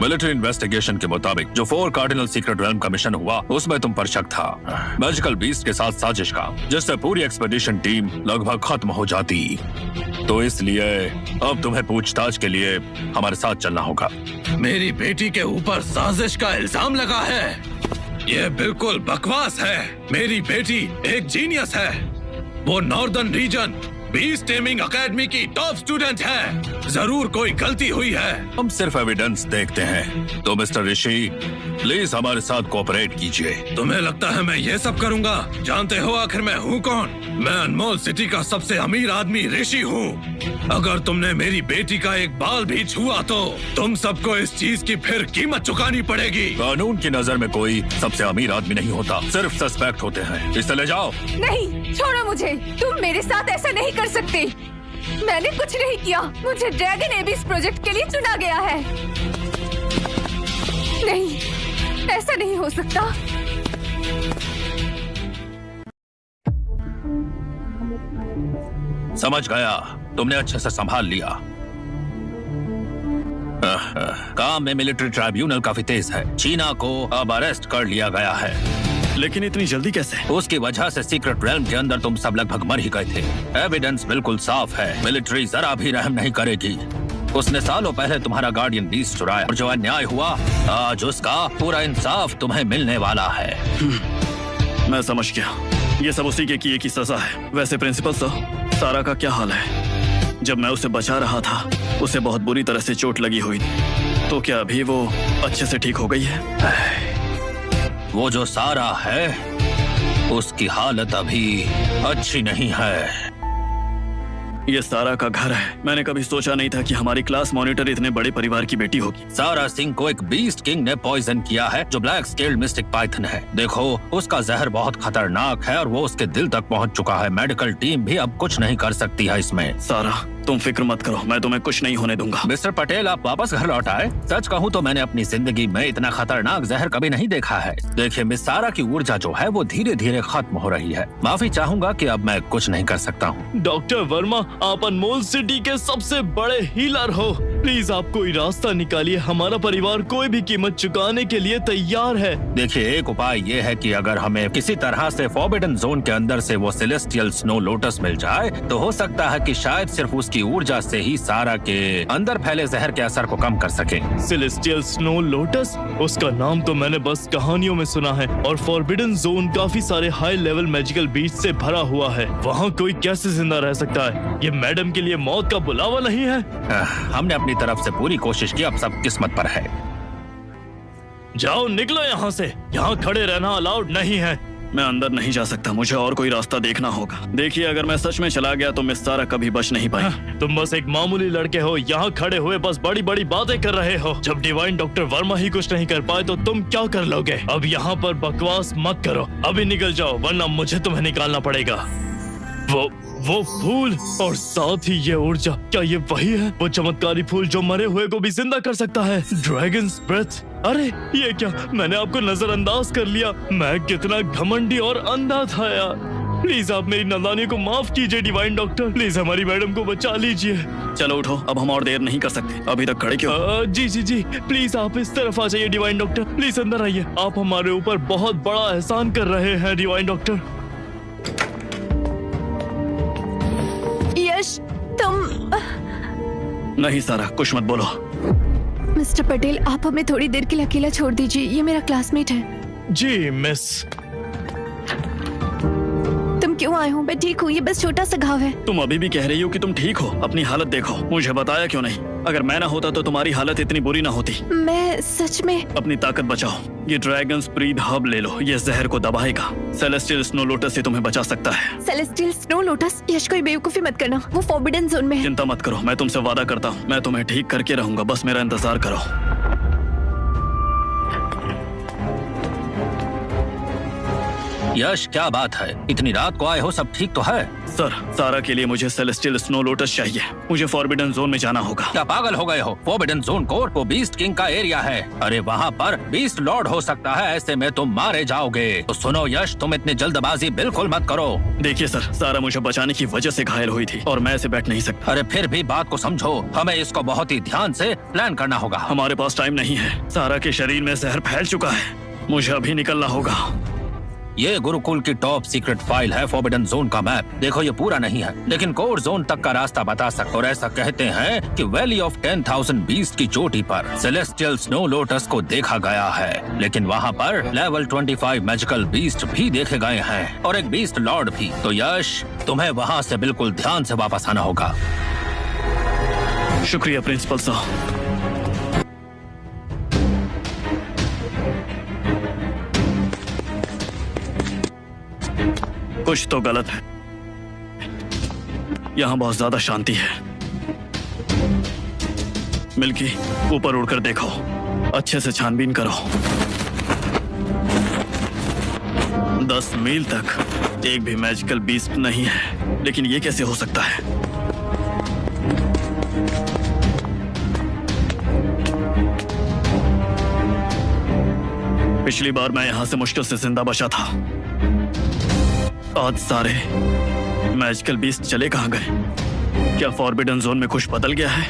मिलिट्री इन्वेस्टिगेशन के मुताबिक जो 4 कार्डिनल सीक्रेट रेल्म का मिशन हुआ, उसमें तुम पर शक था, मैजिकल बीस्ट के साथ साजिश का, जिससे पूरी एक्सपेडिशन टीम लगभग खत्म हो जाती। तो इसलिए अब तुम्हें पूछताछ के लिए हमारे साथ चलना होगा। मेरी बेटी के ऊपर साजिश का इल्जाम लगा है? ये बिल्कुल बकवास है। मेरी बेटी एक जीनियस है। वो northern region beast taming academy की टॉप स्टूडेंट है। जरूर कोई गलती हुई है। हम सिर्फ एविडेंस देखते हैं। तो मिस्टर ऋषि, प्लीज हमारे साथ कोऑपरेट कीजिए। तुम्हें लगता है मैं ये सब करूंगा? जानते हो आखिर मैं हूँ कौन? मैं अनमोल सिटी का सबसे अमीर आदमी ऋषि हूँ। अगर तुमने मेरी बेटी का एक बाल भी छुआ तो तुम सबको इस चीज की फिर कीमत चुकानी पड़ेगी। कानून की नजर में कोई सबसे अमीर आदमी नहीं होता, सिर्फ सस्पेक्ट होते हैं। इसे ले जाओ। नहीं, छोड़ो मुझे। तुम मेरे साथ ऐसा नहीं कर सकते। मैंने कुछ नहीं किया। मुझे ड्रैगन एबिस प्रोजेक्ट के लिए चुना गया है। नहीं, ऐसा नहीं हो सकता। समझ गया, तुमने अच्छे से संभाल लिया। काम में मिलिट्री ट्राइब्यूनल काफी तेज है। चीना को अब अरेस्ट कर लिया गया है। लेकिन इतनी जल्दी कैसे? उसकी वजह से सीक्रेट रेल्म के अंदर तुम सब लगभग मर ही गए थे। एविडेंस बिल्कुल साफ है, मिलिट्री जरा भी रहम नहीं करेगी। उसने सालों पहले तुम्हारा गार्डियन बीस्ट चुराया और जो अन्याय हुआ आज उसका पूरा इंसाफ तुम्हें मिलने वाला है। मैं समझ गया, ये सब उसी के किए की सजा है। वैसे प्रिंसिपल सर, सारा का क्या हाल है? जब मैं उसे बचा रहा था उसे बहुत बुरी तरह से चोट लगी हुई थी, तो क्या अभी वो अच्छे से ठीक हो गई है? वो जो सारा है उसकी हालत अभी अच्छी नहीं है। ये सारा का घर है। मैंने कभी सोचा नहीं था कि हमारी क्लास मॉनिटर इतने बड़े परिवार की बेटी होगी। सारा सिंह को एक बीस्ट किंग ने पॉइजन किया है जो ब्लैक स्केल्ड मिस्टिक पाइथन है। देखो, उसका जहर बहुत खतरनाक है और वो उसके दिल तक पहुंच चुका है। मेडिकल टीम भी अब कुछ नहीं कर सकती है इसमें। सारा, तुम फिक्र मत करो, मैं तुम्हें कुछ नहीं होने दूंगा। मिस्टर पटेल, आप वापस घर लौट आए। सच कहूँ तो मैंने अपनी जिंदगी में इतना खतरनाक जहर कभी नहीं देखा है। देखिए, मिस सारा की ऊर्जा जो है वो धीरे धीरे खत्म हो रही है। माफी चाहूंगा कि अब मैं कुछ नहीं कर सकता हूँ। डॉक्टर वर्मा, आप अनमोल सिटी के सबसे बड़े हीलर हो। प्लीज आप कोई रास्ता निकालिए। हमारा परिवार कोई भी कीमत चुकाने के लिए तैयार है। देखिए, एक उपाय ये है कि अगर हमें किसी तरह से फॉरबिडन जोन के अंदर से वो सेलेस्टियल स्नो लोटस मिल जाए तो हो सकता है कि शायद सिर्फ उसकी ऊर्जा से ही सारा के अंदर फैले जहर के असर को कम कर सके। सेलेस्टियल स्नो लोटस, उसका नाम तो मैंने बस कहानियों में सुना है। और फॉरबिडन जोन काफी सारे हाई लेवल मैजिकल बीस्ट से भरा हुआ है। वहाँ कोई कैसे जिंदा रह सकता है? ये मैडम के लिए मौत का बुलावा नहीं है? हमने अपनी तरफ से पूरी कोशिश की, अब सब किस्मत पर है। जाओ, निकलो यहाँ से। यहाँ खड़े रहना अलाउड नहीं है। मैं अंदर नहीं जा सकता, मुझे और कोई रास्ता देखना होगा। देखिए, अगर मैं सच में चला गया तो मिस सारा कभी बच नहीं पाई। तुम बस एक मामूली लड़के हो, यहाँ खड़े हुए बस बड़ी बड़ी बातें कर रहे हो। जब डिवाइन डॉक्टर वर्मा ही कुछ नहीं कर पाए तो तुम क्या कर लोगे? अब यहाँ पर बकवास मत करो, अभी निकल जाओ वरना मुझे तुम्हें निकालना पड़ेगा। वो फूल और साथ ही ये ऊर्जा, क्या ये वही है? वो चमत्कारी फूल जो मरे हुए को भी जिंदा कर सकता है। Dragon's breath. अरे ये क्या, मैंने आपको नजरअंदाज कर लिया। मैं कितना घमंडी और अंधा था यार। प्लीज आप मेरी नादानी को माफ कीजिए डिवाइन डॉक्टर। प्लीज हमारी मैडम को बचा लीजिए। चलो उठो, अब हम और देर नहीं कर सकते। अभी तक खड़े क्यों? जी, प्लीज आप इस तरफ आ जाइए डिवाइन डॉक्टर। प्लीज अंदर आइए। आप हमारे ऊपर बहुत बड़ा एहसान कर रहे हैं डिवाइन डॉक्टर। यश, तुम... नहीं सारा, कुछ मत बोलो। मिस्टर पटेल, आप हमें थोड़ी देर के लिए अकेला छोड़ दीजिए। ये मेरा क्लासमेट है। जी मिस। तुम क्यों आए हो? मैं ठीक हूँ, ये बस छोटा सा घाव है। तुम अभी भी कह रही हो कि तुम ठीक हो? अपनी हालत देखो। मुझे बताया क्यों नहीं? अगर मैं ना होता तो तुम्हारी हालत इतनी बुरी ना होती। मैं सच में... अपनी ताकत बचाओ। ये ड्रैगन्स ब्रीथ हब ले लो, ये जहर को दबाएगा। सेलेस्टियल स्नो लोटस से तुम्हें बचा सकता है। Celestial snow lotus? यश, कोई बेवकूफी मत करना, वो फॉरबिडन जोन में है। चिंता मत करो, मैं तुमसे वादा करता हूँ, मैं तुम्हें ठीक करके रहूंगा। बस मेरा इंतजार करो। यश, क्या बात है? इतनी रात को आए हो, सब ठीक तो है? सर, सारा के लिए मुझे सेलेस्टियल स्नो लोटस चाहिए। मुझे फॉरबिडन जोन में जाना होगा। क्या पागल हो गए हो? फॉरबिडन जोन कोर वो बीस्ट किंग का एरिया है। अरे वहाँ पर बीस्ट लॉर्ड हो सकता है, ऐसे में तुम मारे जाओगे। तो सुनो यश, तुम इतनी जल्दबाजी बिल्कुल मत करो। देखिए सर, सारा मुझे बचाने की वजह से घायल हुई थी और मैं ऐसे बैठ नहीं सकता। अरे फिर भी बात को समझो, हमें इसको बहुत ही ध्यान से प्लान करना होगा। हमारे पास टाइम नहीं है। सारा के शरीर में जहर फैल चुका है, मुझे अभी निकलना होगा। ये गुरुकुल की टॉप सीक्रेट फाइल है, फॉरबिडन जोन का मैप। देखो, ये पूरा नहीं है लेकिन कोर जोन तक का रास्ता बता सकता। और ऐसा कहते हैं कि वैली ऑफ 10,000 बीस्ट की चोटी पर सेलेस्टियल स्नो लोटस को देखा गया है। लेकिन वहाँ पर लेवल 25 मैजिकल बीस्ट भी देखे गए हैं और एक बीस्ट लॉर्ड भी। तो यश, तुम्हें वहाँ से बिल्कुल ध्यान से वापस आना होगा। शुक्रिया प्रिंसिपल साहब। कुछ तो गलत है। यहाँ बहुत ज्यादा शांति है। मिल्की, ऊपर उड़कर देखो, अच्छे से छानबीन करो। 10 मील तक एक भी मैजिकल बीस्ट नहीं है, लेकिन ये कैसे हो सकता है? पिछली बार मैं यहाँ से मुश्किल से जिंदा बचा था। आज सारे मैजिकल बीस्ट चले कहाँ गए? क्या फॉरबिडन जोन में कुछ बदल गया है?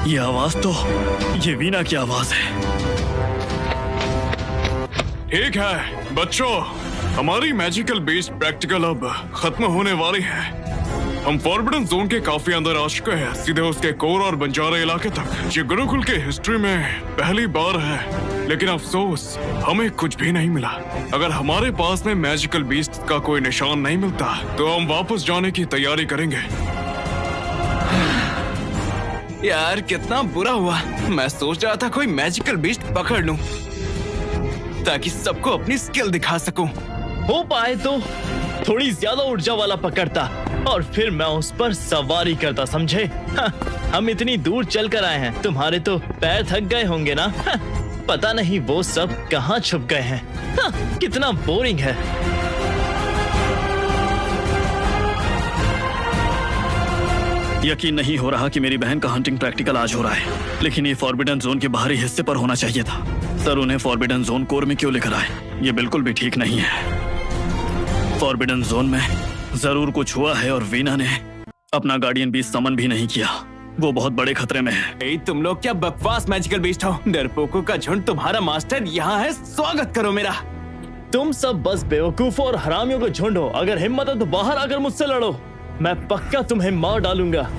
ये आवाज तो ये वीना की आवाज है। ठीक है बच्चों, हमारी मैजिकल बीस्ट प्रैक्टिकल अब खत्म होने वाली है। हम फॉरबिडन जोन के काफी अंदर आ चुके हैं, सीधे उसके कोर और बंजारा इलाके तक। ये गुरुकुल के हिस्ट्री में पहली बार है, लेकिन अफसोस हमें कुछ भी नहीं मिला। अगर हमारे पास में मैजिकल बीस्ट का कोई निशान नहीं मिलता तो हम वापस जाने की तैयारी करेंगे। यार कितना बुरा हुआ। मैं सोच रहा था कोई मैजिकल बीस्ट पकड़ लूं ताकि सबको अपनी स्किल दिखा सकूं। हो पाए तो थोड़ी ज्यादा ऊर्जा वाला पकड़ता और फिर मैं उस पर सवारी करता, समझे? हम इतनी दूर चल कर आए हैं, तुम्हारे तो पैर थक गए होंगे ना? पता नहीं वो सब कहाँ छुप गए हैं। कितना बोरिंग है। यकीन नहीं हो रहा कि मेरी बहन का हंटिंग प्रैक्टिकल आज हो रहा है, लेकिन ये फॉरबिडन जोन के बाहरी हिस्से पर होना चाहिए था। सर उन्हें फॉरबिडन जोन कोर में क्यों लेकर आए? ये बिल्कुल भी ठीक नहीं है। फॉरबिडन जोन में जरूर कुछ हुआ है और वीना ने अपना गार्डियन बीस्ट समन भी नहीं किया। वो बहुत बड़े खतरे में है। तुम लोग क्या बकवास मैजिकल बीस्ट हो? डरपोकों का झुंड तुम्हारा मास्टर यहाँ है, स्वागत करो मेरा। तुम सब बस बेवकूफ और हरामियों का झुंड हो। अगर हिम्मत है तो बाहर आकर मुझसे लड़ो, मैं पक्का तुम्हें मार डालूंगा।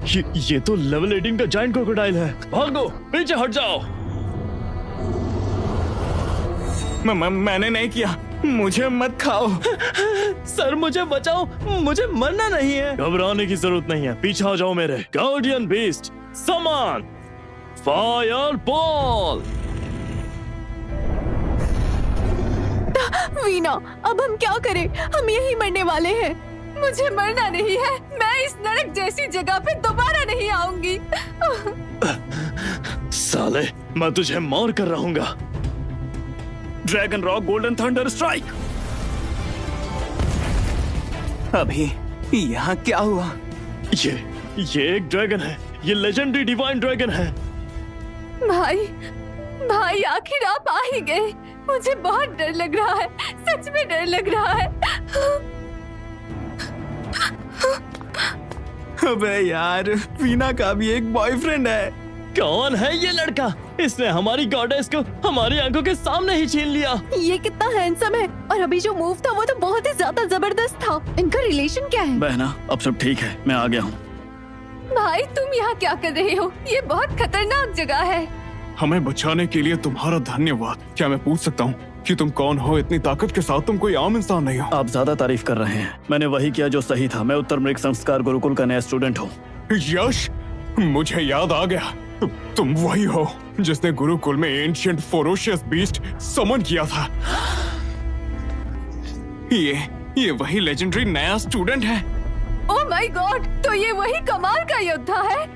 ये तो लेवल 18 का जायंट क्रोकोडाइल है। भागो, पीछे हट जाओ। मैंने नहीं किया, मुझे मत खाओ। सर मुझे बचाओ, मुझे मरना नहीं है। घबराने की जरूरत नहीं है, पीछे आ जाओ मेरे। गार्डियन बीस्ट समन फायर बॉल। वीना, अब हम क्या करें? हम यही मरने वाले हैं। मुझे मरना नहीं है, मैं इस नरक जैसी जगह पे दोबारा नहीं आऊंगी। साले, मैं तुझे मार कर रहूंगा। Dragon rock golden thunder strike. अभी यहाँ क्या हुआ? ये एक ड्रैगन है, ये लेजेंडरी डिवाइन ड्रैगन है। भाई आखिर आप आ ही गए। मुझे बहुत डर लग रहा है, सच में डर लग रहा है। अबे यार, वीना का भी एक बॉयफ्रेंड है। कौन है ये लड़का? इसने हमारी गॉडेस को हमारी आंखों के सामने ही छीन लिया। ये कितना हैंडसम है, और अभी जो मूव था वो तो बहुत ही ज्यादा जबरदस्त था। इनका रिलेशन क्या है? बहना, अब सब ठीक है, मैं आ गया हूँ। भाई तुम यहाँ क्या कर रहे हो? ये बहुत खतरनाक जगह है। हमें बचाने के लिए तुम्हारा धन्यवाद। क्या मैं पूछ सकता हूँ कि तुम कौन हो? इतनी ताकत के साथ तुम कोई आम इंसान नहीं हो। आप ज्यादा तारीफ कर रहे हैं। मैंने वही किया जो सही था। मैं उत्तर मृग संस्कार गुरुकुल का नया स्टूडेंट हूँ। यश, मुझे याद आ गया। तुम वही हो जिसने गुरुकुल में एंशिएंट फेरोशियस बीस्ट समन किया था। ये वही लेजेंडरी नया स्टूडेंट है। ओह माय गॉड, तो ये वही कमाल का योद्धा है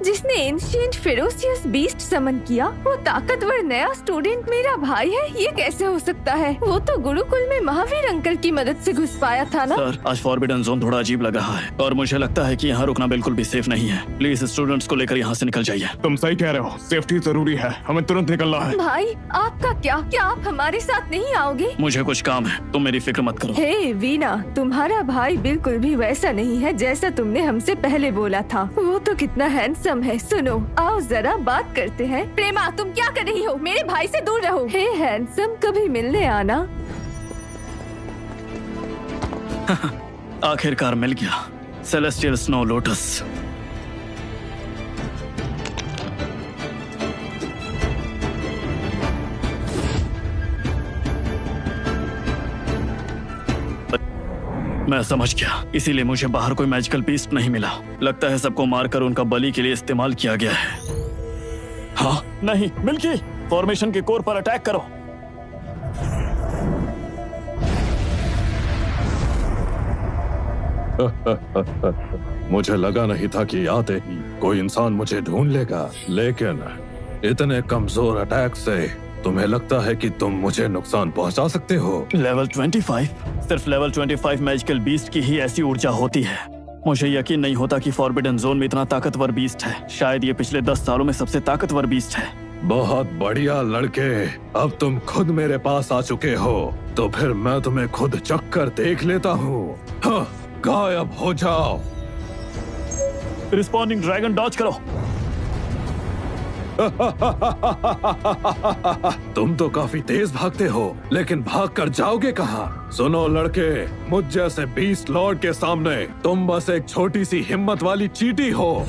जिसने एंशिएंट फेरोशियस बीस्ट समन किया। वो ताकतवर नया स्टूडेंट मेरा भाई है? ये कैसे हो सकता है? वो तो गुरुकुल में महावीर अंकल की मदद से घुस पाया था ना? सर, आज फॉरबिडन जोन थोड़ा अजीब लग रहा है और मुझे लगता है कि यहाँ रुकना बिल्कुल भी सेफ नहीं है। प्लीज स्टूडेंट्स को लेकर यहाँ से निकल जाइए। तुम सही कह रहे हो, सेफ्टी जरूरी है, हमें तुरंत निकलना है। भाई आपका क्या आप हमारे साथ नहीं आओगे? मुझे कुछ काम है, तुम मेरी फिक्र मत करो। हे वीना, तुम्हारा भाई बिल्कुल भी वैसा नहीं है जैसा तुमने हमसे पहले बोला था। वो तो कितना हैंडसम है। सुनो, आओ जरा बात करते हैं। प्रेमा, तुम क्या कर रही हो? मेरे भाई से दूर रहो। हे हैंडसम, कभी मिलने आना। आखिरकार मिल गया। Celestial snow lotus. मैं समझ गया, इसीलिए मुझे बाहर कोई मैजिकल बीस्ट नहीं मिला। लगता है सबको मारकर उनका बलि के लिए इस्तेमाल किया गया है। हाँ, नहीं, मिल्की, फॉर्मेशन के कोर पर अटैक करो। मुझे लगा नहीं था कि आते ही कोई इंसान मुझे ढूंढ लेगा, लेकिन इतने कमजोर अटैक से तुम्हें लगता है कि तुम मुझे नुकसान पहुंचा सकते हो? लेवल 25? सिर्फ लेवल 25 मैजिकल बीस्ट की ही ऐसी ऊर्जा होती है। मुझे यकीन नहीं होता कि फॉरबिडन जोन में इतना ताकतवर बीस्ट है। शायद ये पिछले 10 सालों में सबसे ताकतवर बीस्ट है। बहुत बढ़िया लड़के, अब तुम खुद मेरे पास आ चुके हो, तो फिर मैं तुम्हें खुद चक्कर देख लेता हूँ। हाँ, गायब हो जाओ। रिस्पॉन्डिंग ड्रैगन डॉज करो। तुम तो काफी तेज भागते हो, लेकिन भाग कर जाओगे कहाँ? सुनो लड़के, मुझ जैसे बीस्ट लॉर्ड के सामने तुम बस एक छोटी सी हिम्मत वाली चींटी हो।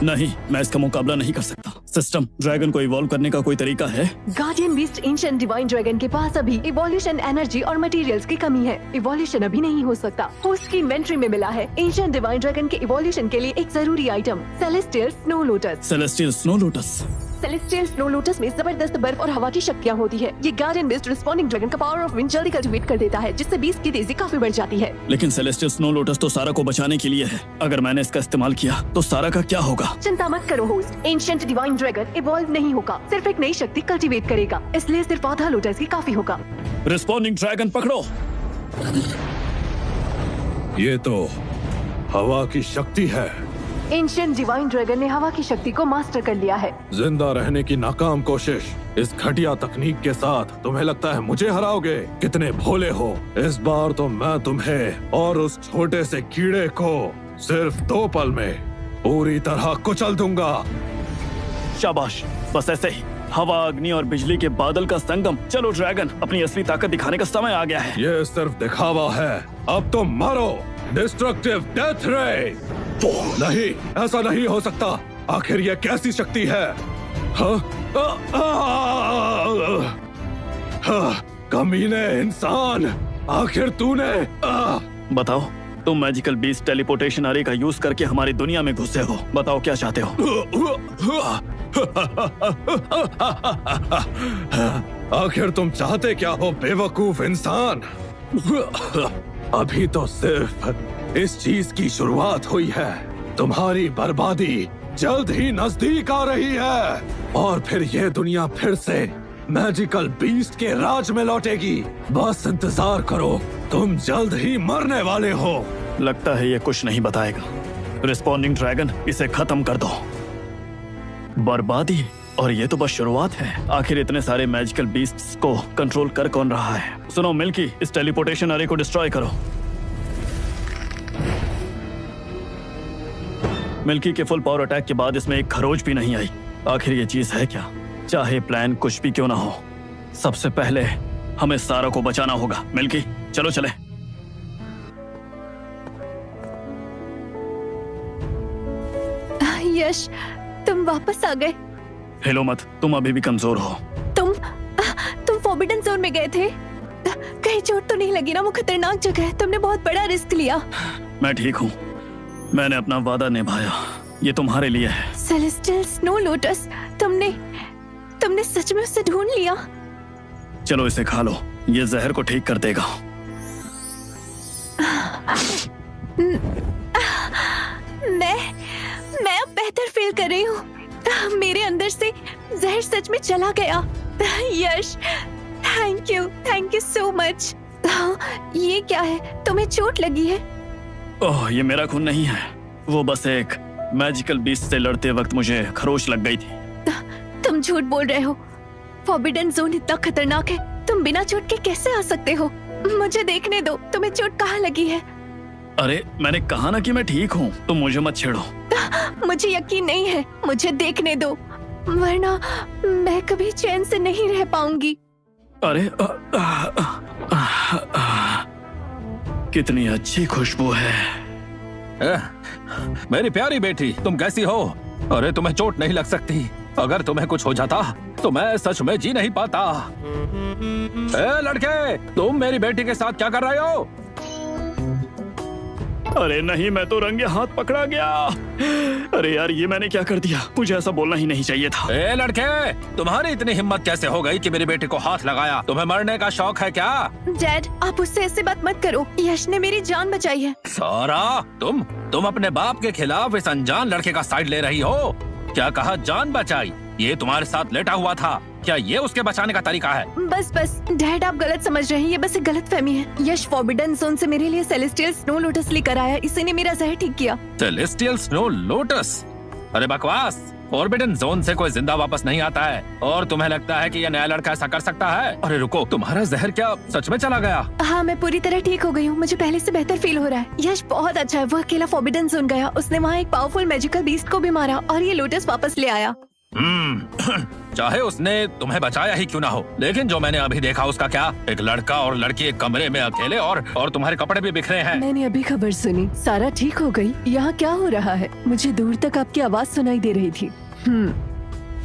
नहीं, मैं इसका मुकाबला नहीं कर सकता। सिस्टम, ड्रैगन को इवॉल्व करने का कोई तरीका है? Guardian beast ancient divine dragon के पास अभी इवोल्यूशन एनर्जी और मटेरियल्स की कमी है। इवोल्यूशन अभी नहीं हो सकता। होस्ट की इन्वेंट्री में मिला है एंशिएंट डिवाइन ड्रैगन के इवोल्यूशन के लिए एक जरूरी item, celestial snow lotus. Celestial snow lotus. Celestial snow lotus में जबरदस्त बर्फ और हवा की शक्तियाँ होती है। ये गार्डियन बीस्ट रिस्पॉन्डिंग ड्रैगन का पावर ऑफ विंड जल्दी कल्टिवेट कर देता है, जिससे बीस्ट की तेजी काफी बढ़ जाती है। लेकिन सेलेस्टियल स्नो लोटस तो सारा को बचाने के लिए है। अगर मैंने इसका इस्तेमाल किया तो सारा का क्या होगा? चिंता मत करो host, ancient divine dragon evolve नहीं होगा, सिर्फ एक नई शक्ति कल्टीवेट करेगा, इसलिए सिर्फ आधा लोटस ही काफी होगा। रिस्पॉन्डिंग ड्रैगन पकड़ो। ये तो हवा की शक्ति है। एंशिएंट डिवाइन ड्रैगन ने हवा की शक्ति को मास्टर कर लिया है। जिंदा रहने की नाकाम कोशिश, इस घटिया तकनीक के साथ तुम्हें लगता है मुझे हराओगे? कितने भोले हो। इस बार तो मैं तुम्हें और उस छोटे से कीड़े को सिर्फ 2 पल में पूरी तरह कुचल दूंगा। शाबाश, बस ऐसे ही। हवा, अग्नि और बिजली के बादल का संगम। चलो ड्रैगन, अपनी असली ताकत दिखाने का समय आ गया है। ये सिर्फ दिखावा है, अब तो मरो। डिस्ट्रक्टिव डेथ रे। नहीं, ऐसा नहीं हो सकता। आखिर ये कैसी शक्ति है? हाँ? कमीने इंसान, आखिर तूने बताओ, तुम मैजिकल बीस्ट टेलीपोर्टेशन अरे का यूज करके हमारी दुनिया में घुसे हो। बताओ क्या चाहते हो? आखिर तुम चाहते क्या हो बेवकूफ इंसान? अभी तो सिर्फ इस चीज की शुरुआत हुई है। तुम्हारी बर्बादी जल्द ही नजदीक आ रही है और फिर ये दुनिया फिर से मैजिकल बीस्ट के राज में लौटेगी। बस इंतजार करो, तुम जल्द ही मरने वाले हो। लगता है ये कुछ नहीं बताएगा। रिस्पॉन्डिंग ड्रैगन, इसे खत्म कर दो। बर्बादी? और ये तो बस शुरुआत है। आखिर इतने सारे मैजिकल बीस्ट्स को कंट्रोल कर कौन रहा है? सुनो मिल्की, इस टेलीपोर्टेशन अरे को डिस्ट्रॉय करो। मिल्की के फुल पावर अटैक के बाद इसमें एक खरोच भी नहीं आई। आखिर ये चीज है क्या? चाहे प्लान कुछ भी क्यों ना हो, सबसे पहले हमें सारा को बचाना होगा। मिल्की, चलो चले। यश, तुम वापस आ गए। हिलो मत, तुम अभी भी कमजोर हो। तुम फॉरबिडन जोन में गए थे। कहीं चोट तो नहीं लगी ना? वो खतरनाक जगह है, तुमने बहुत बड़ा रिस्क लिया। मैं ठीक हूँ, मैंने अपना वादा निभाया। ये तुम्हारे लिए है। सेलेस्टियल स्नो लोटस, तुमने सच में उसे ढूंढ लिया? चलो इसे खा लो, ये जहर को ठीक कर देगा। मैं अब बेहतर फील कर रही हूँ। मेरे अंदर से जहर सच में चला गया। यश, थैंक यू सो मच। ये क्या है? तुम्हें चोट लगी है? ओह, ये मेरा खून नहीं है। वो बस एक मैजिकल बीस्ट से लड़ते वक्त मुझे खरोच लग गई थी। तुम झूठ बोल रहे हो। फॉरबिडन जोन इतना खतरनाक है, तुम बिना चोट के कैसे आ सकते हो? मुझे देखने दो, तुम्हें चोट कहाँ लगी है? अरे मैंने कहा ना कि मैं ठीक हूँ, तुम मुझे मत छेड़ो। मुझे यकीन नहीं है, मुझे देखने दो, वरना मैं कभी चैन से नहीं रह पाऊंगी। अरे कितनी अच्छी खुशबू है। मेरी प्यारी बेटी, तुम कैसी हो? अरे तुम्हें चोट नहीं लग सकती। अगर तुम्हें कुछ हो जाता तो मैं सच में जी नहीं पाता। लड़के, तुम मेरी बेटी के साथ क्या कर रहे हो? अरे नहीं, मैं तो रंगे हाथ पकड़ा गया। अरे यार, ये मैंने क्या कर दिया? मुझे ऐसा बोलना ही नहीं चाहिए था। लड़के, तुम्हारी इतनी हिम्मत कैसे हो गई कि मेरी बेटी को हाथ लगाया? तुम्हें मरने का शौक है क्या? डैड, आप उससे ऐसे बात मत करो। यश ने मेरी जान बचाई है। सारा, तुम अपने बाप के खिलाफ इस अनजान लड़के का साइड ले रही हो? क्या कहा जान बचाई? ये तुम्हारे साथ लेटा हुआ था, क्या ये उसके बचाने का तरीका है? बस डैड, आप गलत समझ रहे हैं। ये बस एक गलतफहमी है। यश फॉरबिडन जोन से मेरे लिए सेलेस्टियल स्नो लोटस लेकर आया, इसी ने मेरा जहर ठीक किया। Celestial snow lotus? अरे बकवास, फॉरबिडन जोन से कोई जिंदा वापस नहीं आता है और तुम्हें लगता है कि यह नया लड़का ऐसा कर सकता है? अरे रुको, तुम्हारा जहर क्या सच में चला गया? हाँ, मैं पूरी तरह ठीक हो गई हूँ। मुझे पहले से बेहतर फील हो रहा है। यश बहुत अच्छा है। वो अकेला फॉरबिडन जोन गया, उसने वहाँ एक पावरफुल मैजिकल बीस्ट को भी मारा और ये लोटस वापस ले आया। चाहे उसने तुम्हें बचाया ही क्यों ना हो, लेकिन जो मैंने अभी देखा उसका क्या? एक लड़का और लड़की एक कमरे में अकेले और तुम्हारे कपड़े भी बिखरे हैं। मैंने अभी खबर सुनी, सारा ठीक हो गई। यहाँ क्या हो रहा है? मुझे दूर तक आपकी आवाज सुनाई दे रही थी।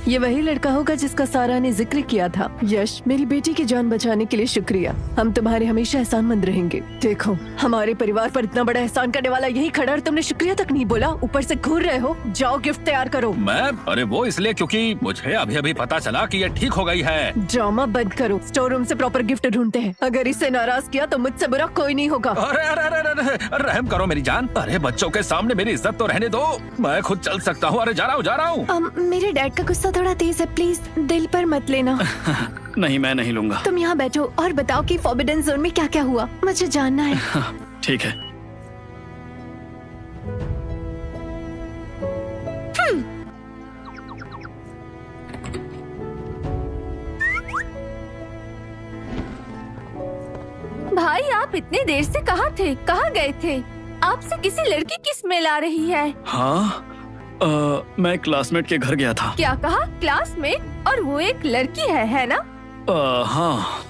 ये वही लड़का होगा जिसका सारा ने जिक्र किया था। यश, मेरी बेटी की जान बचाने के लिए शुक्रिया। हम तुम्हारे हमेशा एहसानमंद रहेंगे। देखो, हमारे परिवार पर इतना बड़ा एहसान करने वाला यही खड़ा और तुमने शुक्रिया तक नहीं बोला, ऊपर से घूर रहे हो। जाओ गिफ्ट तैयार करो। मैं? अरे वो इसलिए क्योंकि मुझे अभी अभी पता चला कि ये ठीक हो गई है। ड्रामा बंद करो, स्टोर रूम से प्रॉपर गिफ्ट ढूंढते हैं। अगर इसे नाराज किया तो मुझसे बुरा कोई नहीं होगा। अरे अरे अरे अरे, रहम करो मेरी जान। अरे बच्चों के सामने मेरी इज्जत तो रहने दो, मैं खुद चल सकता हूँ। अरे जा रहा हूँ। मेरे डैड का गुस्सा थोड़ा तेज है, प्लीज दिल पर मत लेना। नहीं, मैं नहीं लूंगा। तुम यहाँ बैठो और बताओ कि फॉरबिडन जोन में क्या क्या हुआ, मुझे जानना है। ठीक है। भाई, आप इतने देर से कहाँ थे? कहाँ गए थे? आपसे किसी लड़की की स्मेल आ रही है। हाँ, मैं क्लासमेट के घर गया था। क्या कहा? क्लासमेट? और वो एक लड़की है ना? हाँ।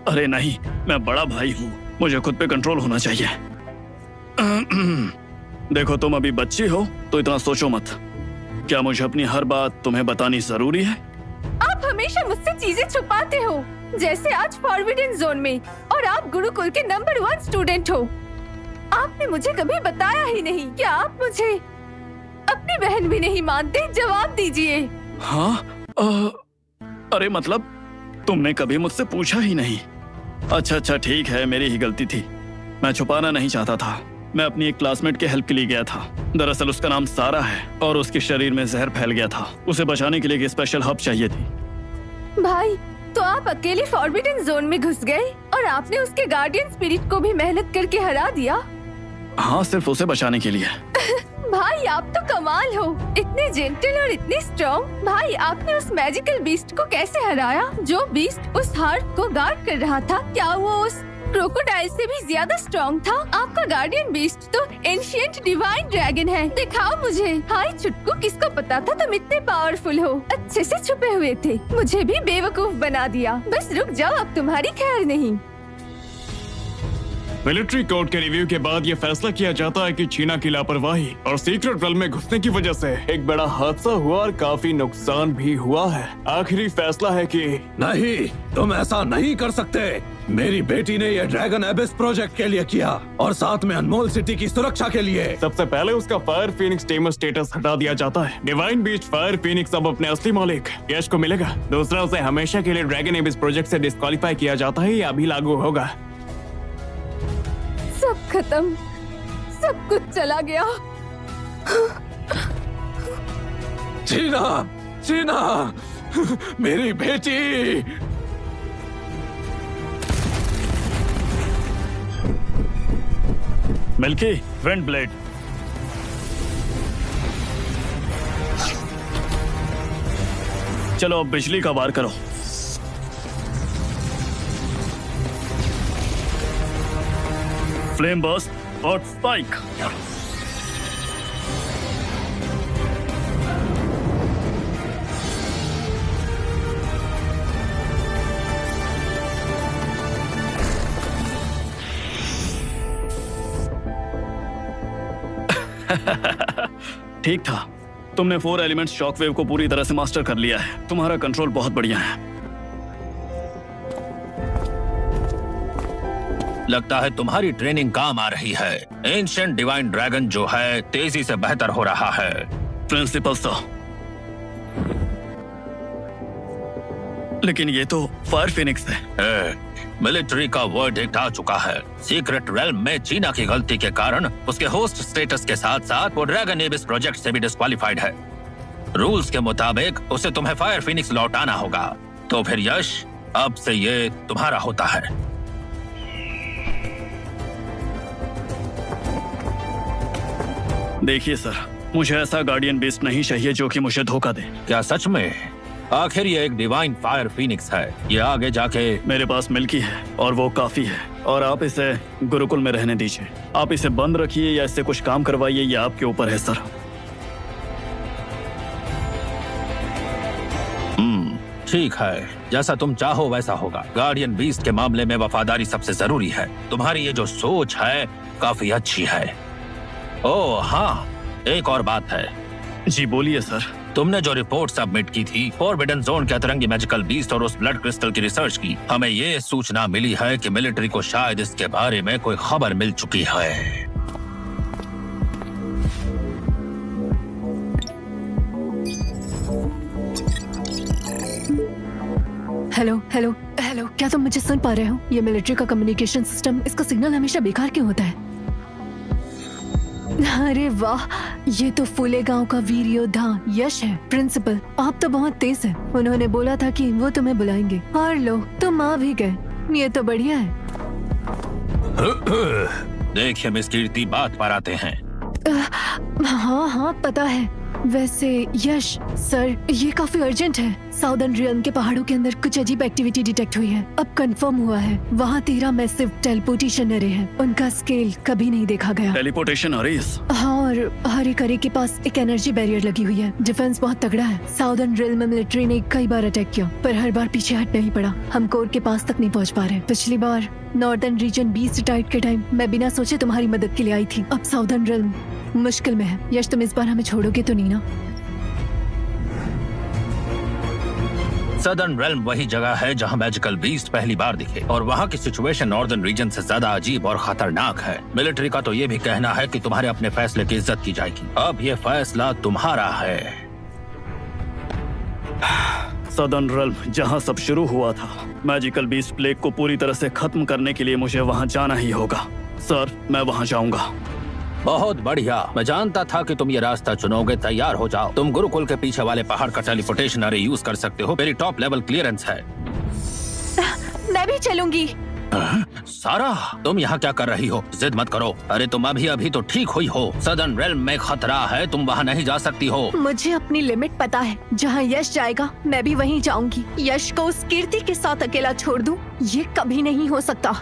अरे नहीं, मैं बड़ा भाई हूँ, मुझे खुद पे कंट्रोल होना चाहिए। देखो, तुम अभी बच्ची हो तो इतना सोचो मत। क्या मुझे अपनी हर बात तुम्हें बतानी जरूरी है? आप हमेशा मुझसे चीजें छुपाते हो, जैसे आज फॉरबिडन जोन में, और आप गुरुकुल के नंबर 1 स्टूडेंट हो। आपने मुझे कभी बताया ही नहीं। क्या आप मुझे अपनी बहन भी नहीं मानते? जवाब दीजिए। हाँ, अरे मतलब तुमने कभी मुझसे पूछा ही नहीं। अच्छा, ठीक है, मेरी ही गलती थी। मैं छुपाना नहीं चाहता था। मैं अपनी एक क्लासमेट के हेल्प के लिए गया था। दरअसल उसका नाम सारा है और उसके शरीर में जहर फैल गया था। उसे बचाने के लिए एक स्पेशल हब चाहिए थी। भाई, तो आप अकेले फॉरबिडन जोन में घुस गए और आपने उसके गार्डियन स्पिरिट को भी मेहनत करके हरा दिया? हाँ, सिर्फ उसे बचाने के लिए। भाई, आप तो कमाल हो, इतने जेंटल और इतने स्ट्रॉन्ग। भाई, आपने उस मैजिकल बीस्ट को कैसे हराया? जो बीस्ट उस हार्ट को गार्ड कर रहा था, क्या वो उस क्रोकोडाइल से भी ज्यादा स्ट्रॉन्ग था? आपका गार्डियन बीस्ट तो एंशिएंट डिवाइन ड्रैगन है। दिखाओ मुझे। हाय छुटकू, किसको पता था तुम इतने पावरफुल हो? अच्छे से छुपे हुए थे, मुझे भी बेवकूफ बना दिया। बस रुक जाओ, अब तुम्हारी खैर नहीं। मिलिट्री कोर्ट के रिव्यू के बाद ये फैसला किया जाता है कि चीना की लापरवाही और सीक्रेट रेल में घुसने की वजह से एक बड़ा हादसा हुआ और काफी नुकसान भी हुआ है। आखिरी फैसला है कि नहीं, तुम ऐसा नहीं कर सकते। मेरी बेटी ने ये ड्रैगन एबिस प्रोजेक्ट के लिए किया और साथ में अनमोल सिटी की सुरक्षा के लिए। सबसे पहले उसका फायर फीनिक्स टेमर स्टेटस हटा दिया जाता है। डिवाइन बीस्ट फायर फीनिक्स अब अपने असली मालिक यश को मिलेगा। दूसरा, उसे हमेशा के लिए ड्रैगन एबिस प्रोजेक्ट से डिस्क्वालीफाई किया जाता है। ये अभी लागू होगा। सब खत्म, सब कुछ चला गया। चीना, मेरी बेटी। Milky, wind blade. चलो अब बिजली का वार करो। फ्लेम बर्स्ट और स्पाइक। ठीक था, तुमने 4 एलिमेंट्स शॉकवेव को पूरी तरह से मास्टर कर लिया है। तुम्हारा कंट्रोल बहुत बढ़िया है। लगता है तुम्हारी ट्रेनिंग काम आ रही है। एंशिएंट डिवाइन ड्रैगन जो है तेजी से बेहतर हो रहा है। प्रिंसिपल सर, लेकिन ये तो फायर फिनिक्स है। मिलिट्री का वर्डिक्ट आ चुका है। सीक्रेट रेल्म में चीना की गलती के कारण उसके होस्ट स्टेटस के साथ साथ वो ड्रैगन एबिस प्रोजेक्ट से भी डिस्क्वालीफाइड है। रूल्स के मुताबिक उसे तुम्हें फायर फिनिक्स लौटाना होगा। तो फिर यश, अब से ये तुम्हारा होता है। देखिए सर, मुझे ऐसा गार्डियन बीस्ट नहीं चाहिए जो कि मुझे धोखा दे। क्या सच में? आखिर ये एक डिवाइन फायर फीनिक्स है। ये आगे जाके मेरे पास मिल्की है और वो काफी है, और आप इसे गुरुकुल में रहने दीजिए। आप इसे बंद रखिए या इससे कुछ काम करवाइए, ये आपके ऊपर है सर। ठीक है, जैसा तुम चाहो वैसा होगा। गार्डियन बीस्ट के मामले में वफादारी सबसे जरूरी है। तुम्हारी ये जो सोच है काफी अच्छी है। ओह हाँ, एक और बात है। जी बोलिए सर। तुमने जो रिपोर्ट सबमिट की थी फॉरबिडन जोन के अतरंगी मैजिकल बीस्ट और उस ब्लड क्रिस्टल की रिसर्च की, हमें ये सूचना मिली है कि मिलिट्री को शायद इसके बारे में कोई खबर मिल चुकी है। हेलो हेलो हेलो, क्या तुम मुझे सुन पा रहे हो? ये मिलिट्री का कम्युनिकेशन सिस्टम, इसका सिग्नल हमेशा बेकार क्यों होता है? अरे वाह, ये तो फूले गांव का वीर योद्धा यश है। प्रिंसिपल, आप तो बहुत तेज हैं। उन्होंने बोला था कि वो तुम्हें बुलाएंगे और लो, तुम आ भी गए। ये तो बढ़िया है। देखिए मिस कीर्ति, बात पर आते हैं। हाँ हाँ पता है। वैसे यश सर, ये काफी अर्जेंट है। साउदर्न रियल्म के पहाड़ों के अंदर कुछ अजीब एक्टिविटी डिटेक्ट हुई है। अब कंफर्म हुआ है वहाँ 13 मैसिव टेलीपोर्टेशन अरे हैं। उनका स्केल कभी नहीं देखा गया। Teleportation arrays? हाँ, और हर एक अरे के पास एक एनर्जी बैरियर लगी हुई है। डिफेंस बहुत तगड़ा है। साउदर्न रियल्म में मिलिट्री ने कई बार अटैक किया, पर हर बार पीछे हट नहीं पड़ा। हम कोर के पास तक नहीं पहुँच पा रहे। पिछली बार नॉर्दर्न रीजन बीस्ट टाइट के टाइम मैं बिना सोचे तुम्हारी मदद के लिए आई थी। अब साउदर्न रियल्म मुश्किल में है। यश, तुम इस बार हमें छोड़ोगे तो नहीं ना? सदर्न रेल्म वही जगह है जहां मैजिकल बीस्ट पहली बार दिखे, और वहां की सिचुएशन नॉर्दर्न रीजन से ज्यादा अजीब और खतरनाक है। मिलिट्री का तो ये भी कहना है कि तुम्हारे अपने फैसले की इज्जत की जाएगी। अब ये फैसला तुम्हारा है। सदर्न रेल्म जहां सब शुरू हुआ था, मैजिकल बीस्ट प्लेग को पूरी तरह से खत्म करने के लिए मुझे वहां जाना ही होगा। सर, मैं वहां जाऊंगा। बहुत बढ़िया, मैं जानता था कि तुम ये रास्ता चुनोगे। तैयार हो जाओ। तुम गुरुकुल के पीछे वाले पहाड़ का टेलीपोर्टेशन अरे यूज कर सकते हो। मेरी टॉप लेवल क्लियरेंस है। मैं भी चलूंगी। सारा, तुम यहाँ क्या कर रही हो? जिद मत करो। अरे तुम अभी तो ठीक हुई हो। सदर्न रेल्म में खतरा है, तुम वहाँ नहीं जा सकती हो। मुझे अपनी लिमिट पता है। जहाँ यश जाएगा मैं भी वहीं जाऊंगी। यश को उस कीर्ति के साथ अकेला छोड़ दूं, ये कभी नहीं हो सकता।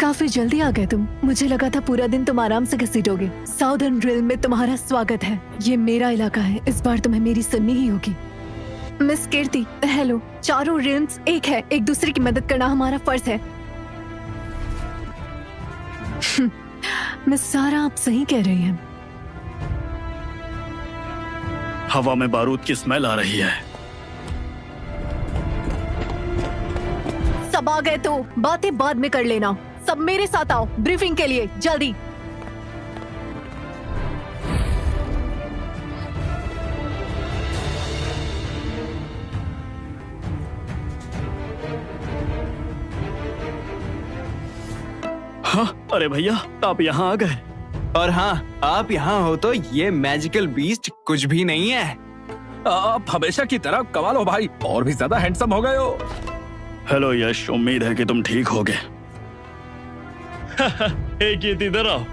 काफी जल्दी आ गए तुम। मुझे लगा था पूरा दिन तुम आराम से घसीटोगे। साउदर्न रियल्म में तुम्हारा स्वागत है। ये मेरा इलाका है, इस बार तुम्हें मेरी सुननी ही होगी। मिस कीर्ति, हेलो। चारों रियल्म्स एक है, एक दूसरे की मदद करना हमारा फर्ज है। मिस सारा, आप सही कह रही हैं। हवा में बारूद की स्मेल आ रही है। सब आ गए तो बातें बाद में कर लेना। सब मेरे साथ आओ ब्रीफिंग के लिए, जल्दी। हाँ, अरे भैया, आप यहाँ आ गए। और हाँ, आप यहाँ हो तो ये मैजिकल बीस्ट कुछ भी नहीं है। आप हमेशा की तरह कमाल हो भाई, और भी ज्यादा हैंडसम हो गए हो। हेलो यश, उम्मीद है कि तुम ठीक होगे। एक इधर आओ।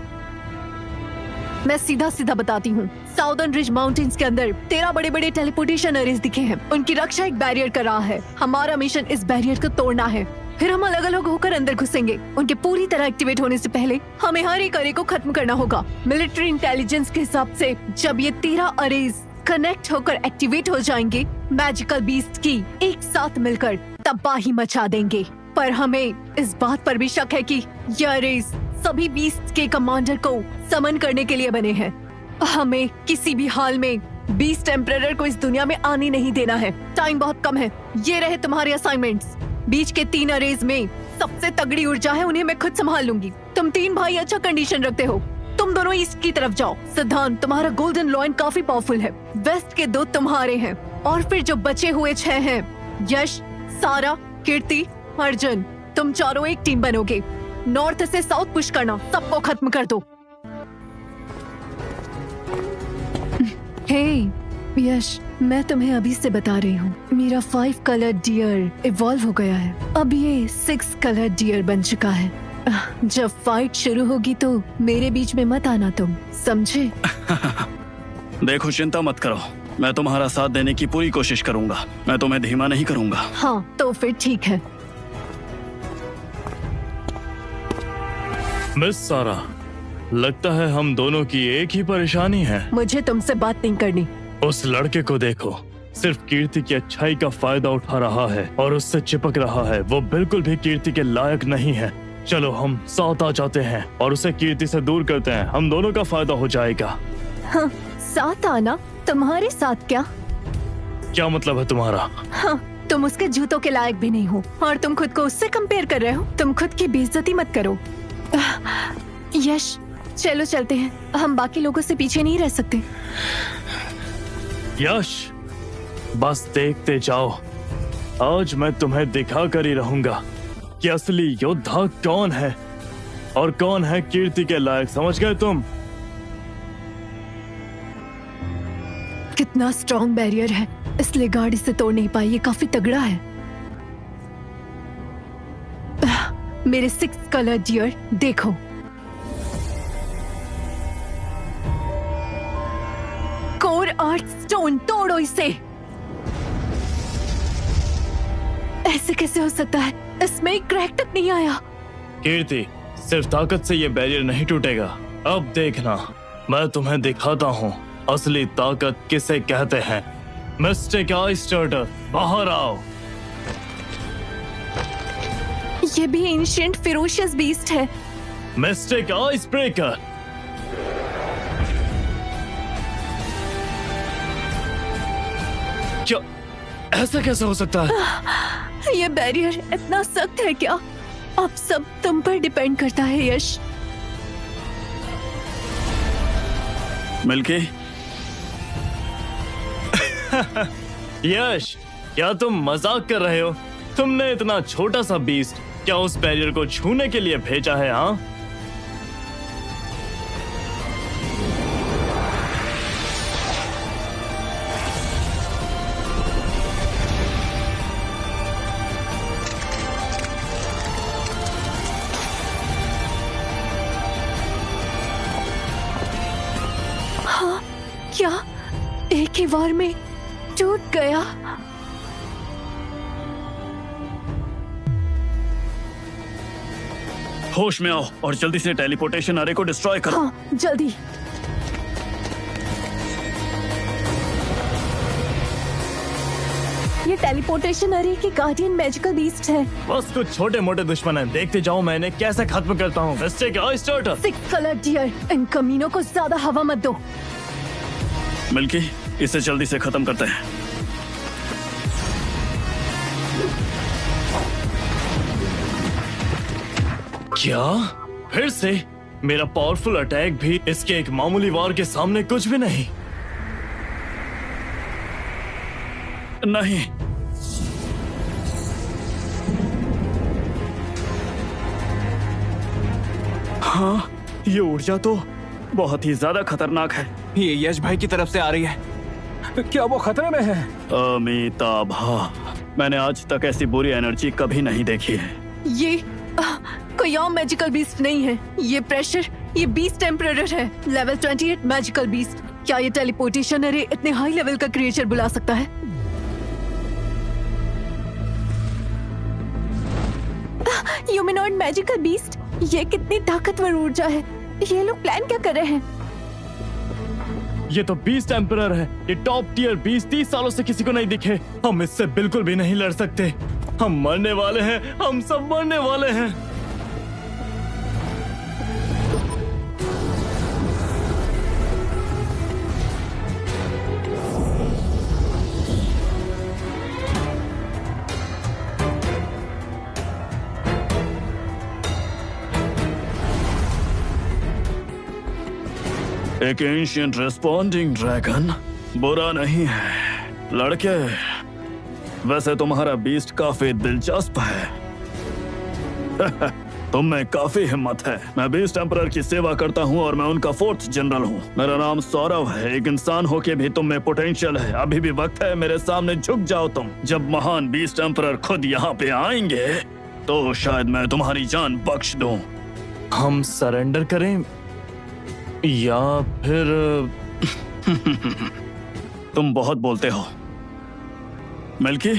मैं सीधा सीधा बताती हूँ। साउदर्न रिज माउंटेन्स के अंदर 13 बड़े बड़े टेलीपोर्टेशन अरेज दिखे हैं। उनकी रक्षा एक बैरियर कर रहा है। हमारा मिशन इस बैरियर को तोड़ना है। फिर हम अलग अलग होकर अंदर घुसेंगे। उनके पूरी तरह एक्टिवेट होने से पहले हमें हर एक अरे को खत्म करना होगा। मिलिट्री इंटेलिजेंस के हिसाब से जब ये 13 अरेज कनेक्ट होकर एक्टिवेट हो जाएंगे, मैजिकल बीस्ट की एक साथ मिलकर तबाही मचा देंगे। पर हमें इस बात पर भी शक है कि ये अरेज सभी बीस्ट के कमांडर को समन करने के लिए बने हैं। हमें किसी भी हाल में बीस्ट एम्परर को इस दुनिया में आने नहीं देना है। टाइम बहुत कम है। ये रहे तुम्हारे असाइनमेंट्स। बीच के 3 अरेज में सबसे तगड़ी ऊर्जा है, उन्हें मैं खुद संभाल लूंगी। तुम 3 भाई अच्छा कंडीशन रखते हो। तुम दोनों ईस्ट की तरफ जाओ। सिद्धांत, तुम्हारा गोल्डन लॉइन काफी पावरफुल है। वेस्ट के 2 तुम्हारे हैं, और फिर जो बचे हुए 6 हैं, यश, सारा, कीर्ति, अर्जुन, तुम चारों एक टीम बनोगे। नॉर्थ से साउथ पुश करना, सबको खत्म कर दो। हे यश, मैं तुम्हें अभी से बता रही हूँ, मेरा 5 कलर डियर इवॉल्व हो गया है। अब ये 6 कलर डियर बन चुका है। जब फाइट शुरू होगी तो मेरे बीच में मत आना तुम, समझे? देखो चिंता मत करो, मैं तुम्हारा साथ देने की पूरी कोशिश करूंगा। मैं तुम्हें धीमा नहीं करूंगा। हाँ तो फिर ठीक है। मिस सारा, लगता है हम दोनों की एक ही परेशानी है। मुझे तुमसे बात नहीं करनी। उस लड़के को देखो, सिर्फ कीर्ति की अच्छाई का फायदा उठा रहा है और उससे चिपक रहा है। वो बिल्कुल भी कीर्ति के लायक नहीं है। चलो हम साथ आ जाते हैं और उसे कीर्ति से दूर करते हैं। हम दोनों का फायदा हो जाएगा। हाँ, साथ आना? तुम्हारे साथ क्या? क्या मतलब है तुम्हारा? हाँ, तुम उसके जूतों के लायक भी नहीं हो और तुम खुद को उससे कंपेयर कर रहे हो। तुम खुद की बेइज्जती मत करो। यश, चलो चलते हैं। हम बाकी लोगों से पीछे नहीं रह सकते। यश, बस देखते जाओ। आज मैं तुम्हें दिखा कर ही रहूंगा कि असली योद्धा कौन है और कौन है कीर्ति के लायक। समझ गए तुम? कितना स्ट्रॉन्ग बैरियर है, इसलिए गाड़ी से तोड़ नहीं पाई। ये काफी तगड़ा है। मेरे 6 कलर डियर देखो। कोर आर्ट स्टोन, तोड़ो इसे। ऐसे कैसे हो सकता है? इसमें एक क्रैक तक नहीं आया। कीर्ति, सिर्फ ताकत से ये बैरियर नहीं टूटेगा। अब देखना, मैं तुम्हें दिखाता हूँ असली ताकत किसे कहते हैं। मिस्टिक आइस स्टार्टर, बाहर आओ। ये भी एंशिएंट फेरोशियस बीस्ट है। Mistake ice breaker. क्या ऐसा कैसे हो सकता है? ये बैरियर इतना सख्त है क्या? अब सब तुम पर डिपेंड करता है यश। मिल्की। यश, क्या तुम मजाक कर रहे हो? तुमने इतना छोटा सा बीस्ट क्या उस बैरियर को छूने के लिए भेजा है? हाँ, क्या एक ही बार में टूट गया? होश में आओ और जल्दी से टेलीपोर्टेशन अरे को डिस्ट्रॉय करो। हाँ, जल्दी। ये टेलीपोर्टेशन अरे की गार्डियन मैजिकल बीस्ट है। बस कुछ छोटे मोटे दुश्मन हैं, देखते जाओ मैं इन्हें कैसे खत्म करता हूँ। Mystic ice starter. 6 colour deer, इन कमीनों को ज्यादा हवा मत दो। मिल्की, इसे जल्दी से खत्म करते हैं। क्या? फिर से? मेरा पावरफुल अटैक भी इसके एक मामूली वार के सामने कुछ भी नहीं। नहीं, हाँ, ये ऊर्जा तो बहुत ही ज्यादा खतरनाक है। ये यश भाई की तरफ से आ रही है। क्या वो खतरे में है? अमिताभ, मैंने आज तक ऐसी बुरी एनर्जी कभी नहीं देखी है। ये कोई और मैजिकल बीस्ट नहीं है। ये प्रेशर, ये बीस्ट टेम्परर है। Level 28 magical beast. क्या ये टेलीपोर्टेशन अरे इतने हाई लेवल का क्रिएचर बुला सकता है? ह्यूमनॉइड मैजिकल बीस्ट, ये कितनी ताकतवर ऊर्जा है। ये लोग प्लान क्या कर रहे हैं? ये तो बीस्ट एम्परर है। ये टॉप टियर बीस्ट 30 सालों से किसी को नहीं दिखे। हम इससे बिल्कुल भी नहीं लड़ सकते। हम मरने वाले हैं, हम सब मरने वाले हैं। एक एंशिएंट रेस्पॉन्डिंग ड्रैगन बुरा नहीं है। लड़के, वैसे तुम्हारा बीस्ट काफी दिलचस्प है। तुम में काफी हिम्मत है। मैं बीस्ट एम्परर की सेवा करता हूँ और मैं उनका 4th जनरल हूँ। मेरा नाम सौरव है। एक इंसान होके भी तुम में पोटेंशियल है। अभी भी वक्त है, मेरे सामने झुक जाओ तुम। जब महान बीस्ट एम्परर खुद यहाँ पे आएंगे तो शायद मैं तुम्हारी जान बख्श दूं। हम सरेंडर करें या फिर तुम बहुत बोलते हो मिल्की।